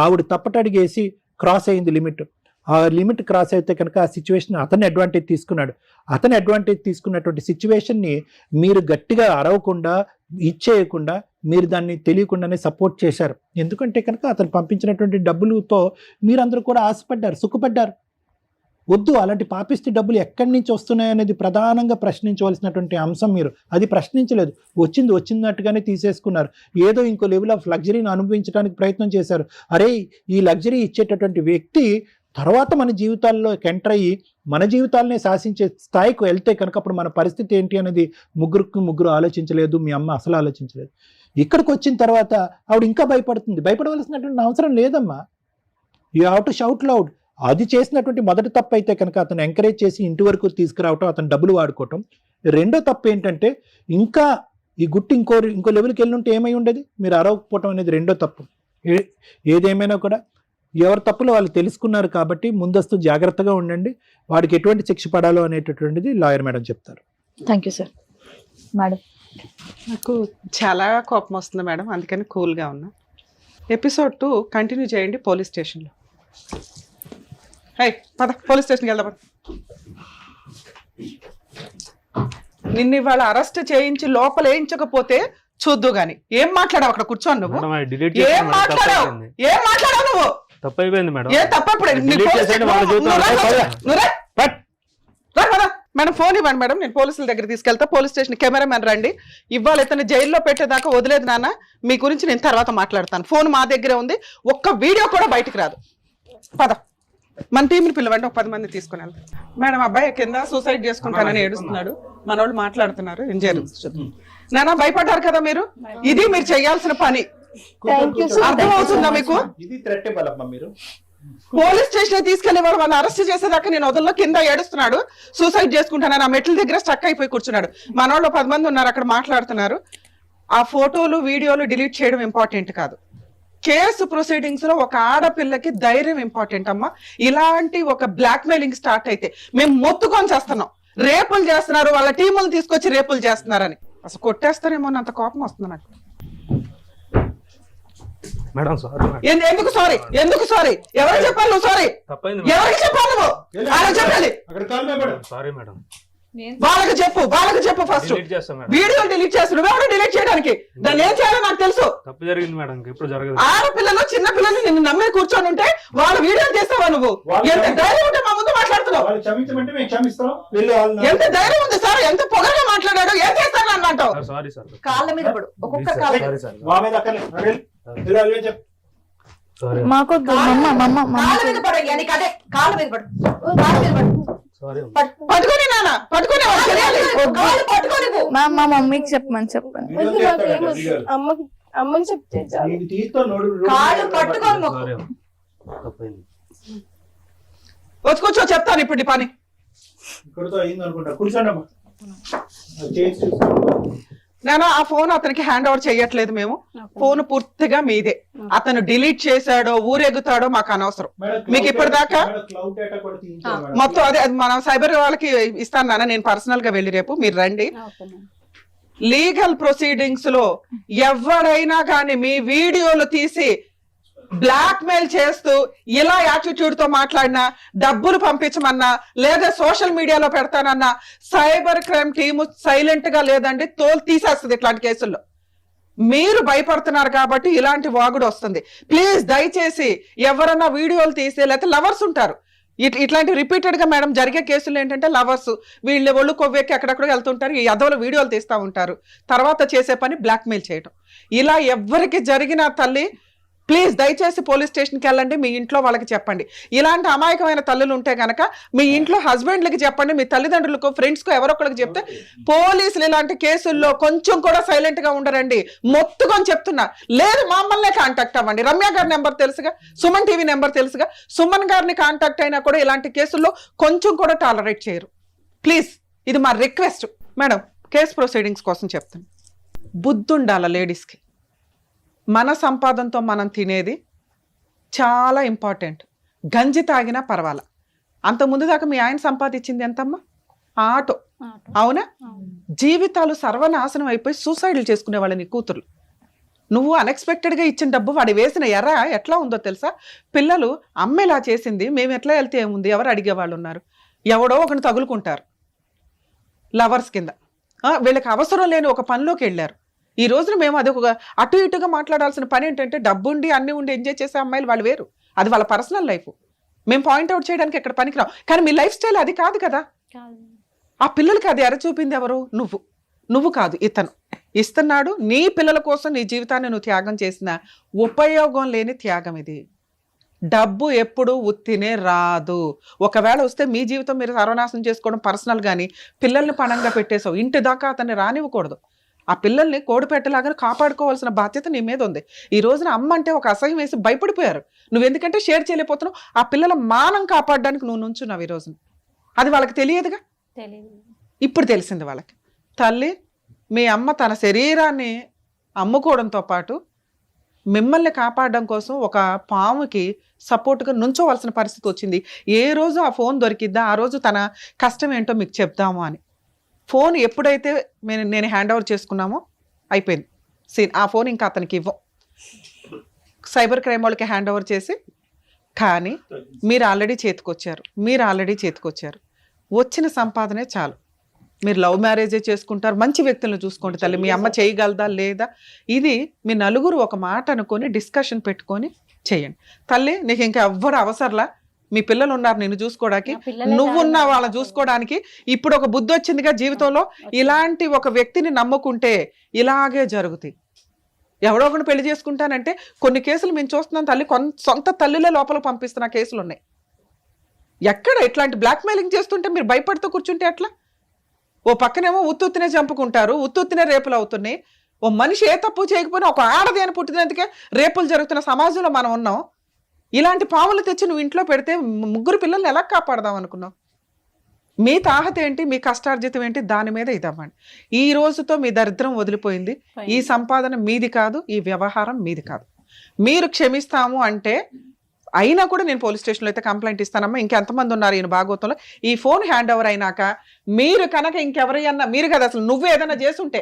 ఆవిడ తప్పటడిగేసి క్రాస్ అయింది లిమిట్. ఆ లిమిట్ క్రాస్ అయితే కనుక ఆ సిచ్యువేషన్ అతను అడ్వాంటేజ్ తీసుకున్నాడు. అతను అడ్వాంటేజ్ తీసుకున్నటువంటి సిచ్యువేషన్ని మీరు గట్టిగా అరవకుండా, ఇచ్చేయకుండా, మీరు దాన్ని తెలియకుండానే సపోర్ట్ చేశారు. ఎందుకంటే కనుక అతను పంపించినటువంటి డబ్బులతో మీరందరూ కూడా ఆశపడ్డారు, సుఖపడ్డారు. వద్దు, అలాంటి పాపిష్టి డబ్బులు ఎక్కడి నుంచి వస్తున్నాయనేది ప్రధానంగా ప్రశ్నించవలసినటువంటి అంశం. మీరు అది ప్రశ్నించలేదు, వచ్చినట్టుగానే తీసేసుకున్నారు. ఏదో ఇంకో లెవెల్ ఆఫ్ లగ్జరీని అనుభవించడానికి ప్రయత్నం చేశారు. అరే ఈ లగ్జరీ ఇచ్చేటటువంటి వ్యక్తి తర్వాత మన జీవితాల్లో ఎంటర్ అయ్యి మన జీవితాలనే శాసించే స్థాయికి వెళ్తే కనుక అప్పుడు మన పరిస్థితి ఏంటి అనేది ముగ్గురు ఆలోచించలేదు. మీ అమ్మ అసలు ఆలోచించలేదు. ఇక్కడికి వచ్చిన తర్వాత ఆవిడ ఇంకా భయపడుతుంది. భయపడవలసినటువంటి అవసరం లేదమ్మా. You have to shout loud. అది చేసినటువంటి మొదటి తప్పు అయితే కనుక అతను ఎంకరేజ్ చేసి ఇంటి వరకు తీసుకురావటం, అతను డబ్బులు వాడుకోవటం. రెండో తప్పు ఏంటంటే, ఇంకా ఈ గుట్టి ఇంకో లెవెల్కి వెళ్ళి ఉంటే ఏమై ఉండేది, మీరు అరవకపోవటం అనేది రెండో తప్పు. ఏదేమైనా కూడా ఎవరి తప్పులు వాళ్ళు తెలుసుకున్నారు కాబట్టి ముందస్తు జాగ్రత్తగా ఉండండి. వాడికి ఎటువంటి శిక్ష పడాలో అనేటటువంటిది లాయర్ మేడం చెప్తారు. Thank you sir. మేడం, నాకు చాలా కోపం వస్తుంది మేడం, అందుకని కూల్గా ఉన్నా. ఎపిసోడ్ 2 కంటిన్యూ చేయండి పోలీస్ స్టేషన్లో. హై పద, పోలీస్ స్టేషన్కి వెళ్దాం. నిన్ను ఇవాళ అరెస్ట్ చేయించి లోపల వేయించకపోతే చూద్దు గాని. ఏం మాట్లాడావు అక్కడ కూర్చోను నువ్వు? మేడం అది డిలీట్ ఏం చేసాను మేడం, మాట్లాడావు? తప్పైపోయింది. ఏం మాట్లాడావు నువ్వు? తప్పైపోయింది మేడం. ఏ తప్పప్పుడు డిలీట్ చేసేయండి వాళ్ళ జీవితంలో. మేడం ఫోన్ ఇవ్వండి మేడం, నేను పోలీసుల దగ్గర తీసుకెళ్తా. పోలీస్ స్టేషన్ కెమెరామెన్ రండి. ఇవాళ ఇతను జైల్లో పెట్టేదాకా వదిలేదు నాన్న. మీ గురించి నేను తర్వాత మాట్లాడతాను. ఫోన్ మా దగ్గరే ఉంది, ఒక్క వీడియో కూడా బయటకు రాదు. పద మన టీంని పిలవండి, ఒక 10 మంది తీసుకుని వెళ్తాం. మేడం అబ్బాయి కింద సూసైడ్ చేసుకుంటానని ఏడుస్తున్నాడు. మన వాళ్ళు మాట్లాడుతున్నారు. ఏం జరుగుతుంది నాన్న? భయపడ్డారు కదా మీరు? ఇది మీరు చేయాల్సిన పని. అర్థమవుతుందా మీకు? ఇది థ్రెట్ ఇవ్వాలమ్మా మీరు. పోలీస్ స్టేషన్ తీసుకెళ్లి వాళ్ళు అరెస్ట్ చేసేదాకా నేను వదల్లో. కింద ఏడుస్తున్నాడు, సూసైడ్ చేసుకుంటానని ఆ మెట్ల దగ్గర స్టక్ అయిపోయి కూర్చున్నాడు. మన వాళ్ళు 10 మంది ఉన్నారు అక్కడ మాట్లాడుతున్నారు. ఆ ఫోటోలు వీడియోలు డిలీట్ చేయడం ఇంపార్టెంట్ కాదు. కేసు ప్రొసీడింగ్స్ లో ఒక ఆడపిల్లకి ధైర్యం ఇంపార్టెంట్ అమ్మా. ఇలాంటి ఒక బ్లాక్ మెయిలింగ్ స్టార్ట్ అయితే మేము మొత్తుకొని చేస్తున్నాం. రేపులు చేస్తున్నారు, వాళ్ళ టీములు తీసుకొచ్చి రేపులు చేస్తున్నారని. అసలు కొట్టేస్తారేమో అంత కోపం వస్తుంది నాకు. Madam sorry madam. ఎందుకు సారీ? ఎందుకు సారీ? ఎవరికి చెప్పాలి నువ్వు సారీ? తప్పైంది ఎవరికి చెప్పాలి నువ్వు? ఆయన చెప్పాలి. Sorry madam. వాళ్ళకి చెప్పు ఫస్ట్. డిలీట్ చేస్తాం మేడం. వీడియో డిలీట్ చేస్తాను. నువ్వెవరు డిలీట్ చేయడానికి? దాన్ని ఏం చేయాలో నాకు తెలుసు. తప్పు జరిగింది మేడం, ఎప్పుడు జరగదు. ఆడపిల్లలు చిన్న పిల్లలు నిన్ను నమ్మే కూర్చొని ఉంటే వాళ్ళ వీడియో చేస్తావా నువ్వు? ఎంత ధైర్యం ఉంటే మా ముందు మాట్లాడుతున్నావు? ఎంత ధైర్యం ఉంది సార్? ఎంత పొగరగా మాట్లాడాడు? ఏం చేస్తాను అని అంటావు? Sorry sir. కాళ్ళ మీద పడు, ఒక్కొక్క కాళ్ళ మీద. Sorry sir. మాకు కాళ్ళ మీద పడు అయ్యా, నీకు అదే కాళ్ళ మీద పడు, కాళ్ళ మీద పడు. సారీ. పట్టుకొని నాన్న పట్టుకొని వాళ్ళు చేయాలి. కాళ్ళు పట్టుకొని పో. మా మమ్మీకి చెప్పమని చెప్పండి. అమ్మకి చెప్తే కాళ్ళు పట్టుకొని మొక్కు. సారీ. తప్పైంది. వచ్చి కూర్చో, చెప్తాను ఇప్పుడు నీ పని. నేను ఆ ఫోన్ అతనికి హ్యాండ్ ఓవర్ చేయట్లేదు. మేము ఫోన్ పూర్తిగా మీదే. అతను డిలీట్ చేశాడో ఊరేగుతాడో మాకు అనవసరం. మీకు ఇప్పటిదాకా మొత్తం అదే మనం సైబర్ వాళ్ళకి ఇస్తాను నాన్న. నేను పర్సనల్ గా వెళ్ళి రేపు మీరు రండి. లీగల్ ప్రొసీడింగ్స్ లో ఎవరైనా కానీ మీ వీడియోలు తీసి బ్లాక్ మెయిల్ చేస్తూ ఇలా యాటిట్యూడ్ తో మాట్లాడినా, డబ్బులు పంపించమన్నా, లేదా సోషల్ మీడియాలో పెడతానన్నా సైబర్ క్రైమ్ టీము సైలెంట్ గా లేదండి, తోలు తీసేస్తుంది ఇట్లాంటి కేసుల్లో. మీరు భయపడుతున్నారు కాబట్టి ఇలాంటి వాగుడు వస్తుంది. ప్లీజ్ దయచేసి ఎవరన్నా వీడియోలు తీసి, లేకపోతే లవర్స్ ఉంటారు ఇట్లాంటి రిపీటెడ్ గా మేడం జరిగే కేసులు ఏంటంటే లవర్స్ వీళ్ళ ఒళ్ళు కొవ్వెక్కి ఎక్కడెక్కడ వెళ్తుంటారు, ఈ అదవుల వీడియోలు తీస్తూ ఉంటారు. తర్వాత చేసే పని బ్లాక్ మెయిల్ చేయటం. ఇలా ఎవరికి జరిగిన తల్లి ప్లీజ్ దయచేసి పోలీస్ స్టేషన్కి వెళ్ళండి. మీ ఇంట్లో వాళ్ళకి చెప్పండి. ఇలాంటి అమాయకమైన తల్లులు ఉంటే గనక మీ ఇంట్లో హస్బెండ్లకి చెప్పండి, మీ తల్లిదండ్రులకు, ఫ్రెండ్స్కు ఎవరొకరికి చెప్తే పోలీసులు ఇలాంటి కేసుల్లో కొంచెం కూడా సైలెంట్ గా ఉండరండి. మొత్తుకొని చెప్తున్నా. లేదు మమ్మల్నే కాంటాక్ట్ అవ్వండి. రమ్య గారి నెంబర్ తెలుసుగా, సుమన్ టీవీ నెంబర్ తెలుసుగా. సుమన్ గారిని కాంటాక్ట్ అయినా కూడా ఇలాంటి కేసుల్లో కొంచెం కూడా టాలరేట్ చేయరు. ప్లీజ్ ఇది మా రిక్వెస్ట్. మేడం కేసు ప్రొసీడింగ్స్ కోసం చెప్తాను. బుద్ధుండాల లేడీస్కి. మన సంపాదనతో మనం తినేది చాలా ఇంపార్టెంట్. గంజి తాగినా పర్వాలా. అంతకుముందు దాకా మీ ఆయన సంపాదించింది ఎంతమ్మా? ఆటో. అవునా? జీవితాలు సర్వనాశనం అయిపోయి సూసైడ్లు చేసుకునే వాళ్ళ నీ కూతురు. నువ్వు అన్ఎక్స్పెక్టెడ్గా ఇచ్చిన డబ్బు వాడి వేసిన ఎర్ర ఎట్లా ఉందో తెలుసా? పిల్లలు అమ్మ ఇలా చేసింది, మేము ఎట్లా వెళ్తే ఏముంది, ఎవరు అడిగే వాళ్ళు ఉన్నారు? ఎవడో ఒకరిని తగులుకుంటారు లవర్స్ కింద. వీళ్ళకి అవసరం లేని ఒక పనిలోకి వెళ్ళారు. ఈ రోజున మేము అది ఒక అటు ఇటుగా మాట్లాడాల్సిన పని ఏంటంటే డబ్బు ఉండి అన్ని ఉండి ఎంజాయ్ చేసే అమ్మాయిలు వాళ్ళు వేరు. అది వాళ్ళ పర్సనల్ లైఫ్. మేము పాయింట్అవుట్ చేయడానికి ఎక్కడ పనికిరాం. కానీ మీ లైఫ్ స్టైల్ అది కాదు కదా. ఆ పిల్లలకి అది ఎర చూపింది ఎవరు? నువ్వు కాదు, ఇతను ఇస్తున్నాడు. నీ పిల్లల కోసం నీ జీవితాన్ని నువ్వు త్యాగం చేసిన ఉపయోగం లేని త్యాగం ఇది. డబ్బు ఎప్పుడు ఉత్తినే రాదు. ఒకవేళ వస్తే మీ జీవితం మీరు సర్వనాశనం చేసుకోవడం పర్సనల్. కానీ పిల్లల్ని పణంగా పెట్టేసావు. ఇంటి దాకా అతన్ని రానివ్వకూడదు. ఆ పిల్లల్ని కోడిపెట్టలాగా కాపాడుకోవాల్సిన బాధ్యత నీ మీద ఉంది. ఈ రోజున అమ్మ అంటే ఒక అసహ్యం వేసి భయపడిపోయారు. నువ్వు ఎందుకంటే షేర్ చేయలేకపోతున్నావు. ఆ పిల్లల మానం కాపాడడానికి నువ్వు నుంచున్నావు ఈ రోజున. అది వాళ్ళకి తెలియదుగా. ఇప్పుడు తెలిసింది వాళ్ళకి. తల్లి మీ అమ్మ తన శరీరాన్ని అమ్ముకోవడంతో పాటు మిమ్మల్ని కాపాడడం కోసం ఒక పాముకి సపోర్ట్గా నుంచోవలసిన పరిస్థితి వచ్చింది. ఏ రోజు ఆ ఫోన్ దొరికిద్దా ఆ రోజు తన కష్టం ఏంటో మీకు చెప్దాము అని. ఫోన్ ఎప్పుడైతే నేను హ్యాండ్ ఓవర్ చేసుకున్నామో అయిపోయింది సీన్. ఆ ఫోన్ ఇంకా అతనికి ఇవ్వం. సైబర్ క్రైమ్ వాళ్ళకి హ్యాండ్ ఓవర్ చేసి, కానీ మీరు ఆల్రెడీ చేతికొచ్చారు. వచ్చిన సంపాదనే చాలు. మీరు లవ్ మ్యారేజే చేసుకుంటారు, మంచి వ్యక్తులను చూసుకోండి తల్లి. మీ అమ్మ చేయగలదా లేదా, ఇది మీ నలుగురు ఒక మాట అనుకొని డిస్కషన్ పెట్టుకొని చేయండి. తల్లి నీకు ఇంకా ఎవ్వరు అవసరంలా, మీ పిల్లలు ఉన్నారు నిన్ను చూసుకోవడానికి, నువ్వున్న వాళ్ళని చూసుకోవడానికి. ఇప్పుడు ఒక బుద్ధి వచ్చిందిగా జీవితంలో, ఇలాంటి ఒక వ్యక్తిని నమ్ముకుంటే ఇలాగే జరుగుతాయి. ఎవడో ఒకటి పెళ్లి చేసుకుంటానంటే కొన్ని కేసులు మేము చూస్తున్నాం తల్లి, సొంత తల్లిలే లోపల పంపిస్తున్న కేసులు ఉన్నాయి. ఎక్కడ ఇట్లాంటి బ్లాక్మెయిలింగ్ చేస్తుంటే మీరు భయపడుతూ కూర్చుంటే ఎట్లా? ఓ పక్కనేమో ఉత్తుత్తినే చంపుకుంటారు, ఉత్తుత్తినే రేపులు అవుతున్నాయి. ఓ మనిషి ఏ తప్పు చేయకపోయినా ఒక ఆడది అని పుట్టినందుకే రేపులు జరుగుతున్న సమాజంలో మనం ఉన్నాం. ఇలాంటి పాములు తెచ్చి నువ్వు ఇంట్లో పెడితే 3 పిల్లల్ని ఎలా కాపాడదాం అనుకున్నావు? మీ తాహత ఏంటి, మీ కష్టార్జితం ఏంటి, దాని మీద ఇదవ్వండి. ఈ రోజుతో మీ దరిద్రం వదిలిపోయింది. ఈ సంపాదన మీది కాదు, ఈ వ్యవహారం మీది కాదు. మీరు క్షమిస్తాము అంటే అయినా కూడా నేను పోలీస్ స్టేషన్లో అయితే కంప్లైంట్ ఇస్తానమ్మా. ఇంకెంతమంది ఉన్నారు ఈయన భాగవతంలో? ఈ ఫోన్ హ్యాండ్ ఓవర్ అయినాక మీరు కనుక ఇంకెవరైనా, మీరు కదా అసలు నువ్వు ఏదైనా చేసుంటే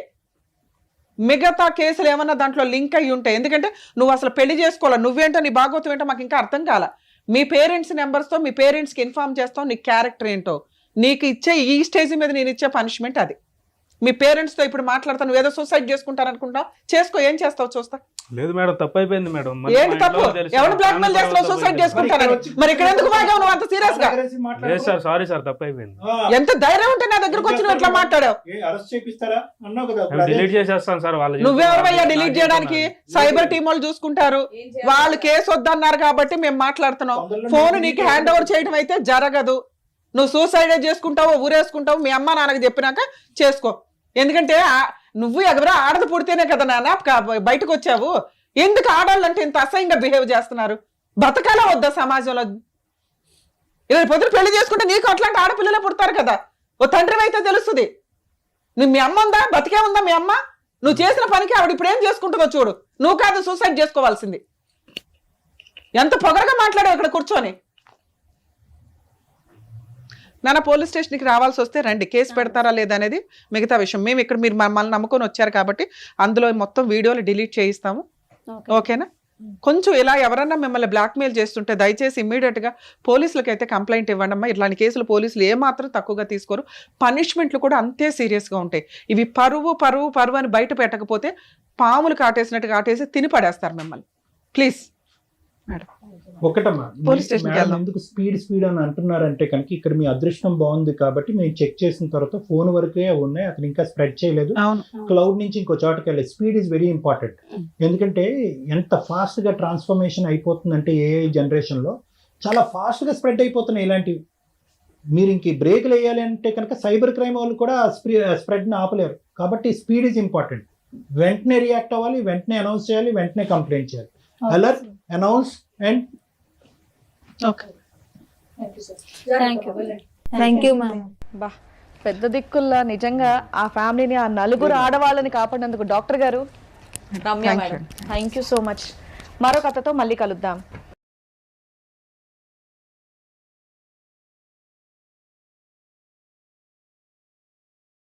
మిగతా కేసులు ఏమన్నా దాంట్లో లింక్ అయ్యి ఉంటాయి. ఎందుకంటే నువ్వు అసలు పెళ్లి చేసుకోవాలి, నువ్వేంటో నీ భాగవతం ఏంటో మాకు ఇంకా అర్థం కాల. మీ పేరెంట్స్ నెంబర్స్తో మీ పేరెంట్స్కి ఇన్ఫార్మ్ చేస్తావు నీ క్యారెక్టర్ ఏంటో. నీకు ఇచ్చే ఈ స్టేజ్ మీద నేను ఇచ్చే పనిష్మెంట్ అది. మీ పేరెంట్స్తో ఇప్పుడు మాట్లాడతాను, నువ్వు ఏదో సూసైడ్ చేసుకుంటారనుకుంటావు, చేసుకో, ఏం చేస్తావు చూస్తా. లేదు మేడం, తప్పు అయిపోయింది మేడం. ఏంటి తప్పు? ఎవరు బ్లాక్మెయిల్ చేస్తావు సూసైడ్ చేసుకుంటారని? మరి ఇక్కడ ఎందుకు బాగా నువ్వు అంత సీరియస్ గా? లేదు సార్, సారీ సార్, తప్పు అయిపోయింది. ఎంత ధైర్యం ఉంటే నా దగ్గరకు వచ్చి నువ్వు ఎట్లా మాట్లాడావు? డిలీట్ చేసేస్తాను సార్. వాళ్ళు నువ్వెవరయ్యా డిలీట్ చేయడానికి? సైబర్ టీం వాళ్ళు చూసుకుంటారు. వాళ్ళు కేసు వద్దన్నారు కాబట్టి మేము మాట్లాడుతున్నాం. ఫోన్ నీకు హ్యాండ్ ఓవర్ చేయడం అయితే జరగదు. నువ్వు సూసైడ్ చేసుకుంటావో ఊరేసుకుంటావు, మీ అమ్మ నాన్నకి చెప్పినాక చేసుకో. ఎందుకంటే నువ్వు ఎవరో ఆడది పుడితేనే కదా నాన్న బయటకు వచ్చావు. ఎందుకు ఆడాలంటే ఇంత అసహ్యంగా బిహేవ్ చేస్తున్నారు? బతకాలా వద్దా సమాజంలో? ఇలా పొద్దున పెళ్లి చేసుకుంటే నీకు అట్లాంటి ఆడపిల్లలే పుడతారు కదా. ఓ తండ్రి అయితే తెలుస్తుంది. నువ్వు మీ అమ్మ ఉందా, బతికే ఉందా మీ అమ్మ? నువ్వు చేసిన పనికి ఆవిడ ఇప్పుడు ఏం చేసుకుంటుందో చూడు. నువ్వు కాదు సూసైడ్ చేసుకోవాల్సింది. ఎంత పొగరగా మాట్లాడావు ఇక్కడ కూర్చొని. నాన్న పోలీస్ స్టేషన్కి రావాల్సి వస్తే రండి, కేసు పెడతారా లేదా అనేది మిగతా విషయం. మేము ఇక్కడ మీరు మమ్మల్ని నమ్ముకొని వచ్చారు కాబట్టి అందులో మొత్తం వీడియోలు డిలీట్ చేయిస్తాము. ఓకేనా? కొంచెం ఇలా ఎవరన్నా మిమ్మల్ని బ్లాక్మెయిల్ చేస్తుంటే దయచేసి ఇమ్మీడియట్గా పోలీసులకి అయితే కంప్లైంట్ ఇవ్వండి అమ్మా. ఇట్లాంటి కేసులు పోలీసులు ఏమాత్రం తక్కువగా తీసుకోరు. పనిష్మెంట్లు కూడా అంతే సీరియస్గా ఉంటాయి. ఇవి పరువు పరువు పరువు అని బయట పెట్టకపోతే పాములు కాటేసినట్టు కాటేసి తిని పడేస్తారు మిమ్మల్ని. Please madam. ఒకటమ్మా, ఎందుకు స్పీడ్ అని అంటున్నారంటే కనుక ఇక్కడ మీ అదృష్టం బాగుంది కాబట్టి మేము చెక్ చేసిన తర్వాత ఫోన్ వరకే ఉన్నాయి, అతను ఇంకా స్ప్రెడ్ చేయలేదు. క్లౌడ్ నుంచి ఇంకో చోటకి వెళ్ళి స్పీడ్ ఈజ్ వెరీ ఇంపార్టెంట్. ఎందుకంటే ఎంత ఫాస్ట్ గా ట్రాన్స్ఫర్మేషన్ అయిపోతుందంటే ఏఐ జనరేషన్ లో చాలా ఫాస్ట్ గా స్ప్రెడ్ అయిపోతున్నాయి ఇలాంటివి. మీరు ఇంక బ్రేక్లు వేయాలి అంటే కనుక సైబర్ క్రైమ్ వాళ్ళు కూడా స్ప్రెడ్ ని ఆపలేరు. కాబట్టి స్పీడ్ ఈజ్ ఇంపార్టెంట్. వెంటనే రియాక్ట్ అవ్వాలి, వెంటనే అనౌన్స్ చేయాలి, వెంటనే కంప్లైంట్ చేయాలి. Alert, announce and thank you ma'am. బా పెద్ద దిక్కుల్లా నిజంగా ఆ ఫ్యామిలీని, ఆ నలుగురు ఆడవాళ్ళని కాపాడినందుకు డాక్టర్ గారు, Ramya madam, thank you so much. మరో కథతో మళ్ళీ కలుద్దాం.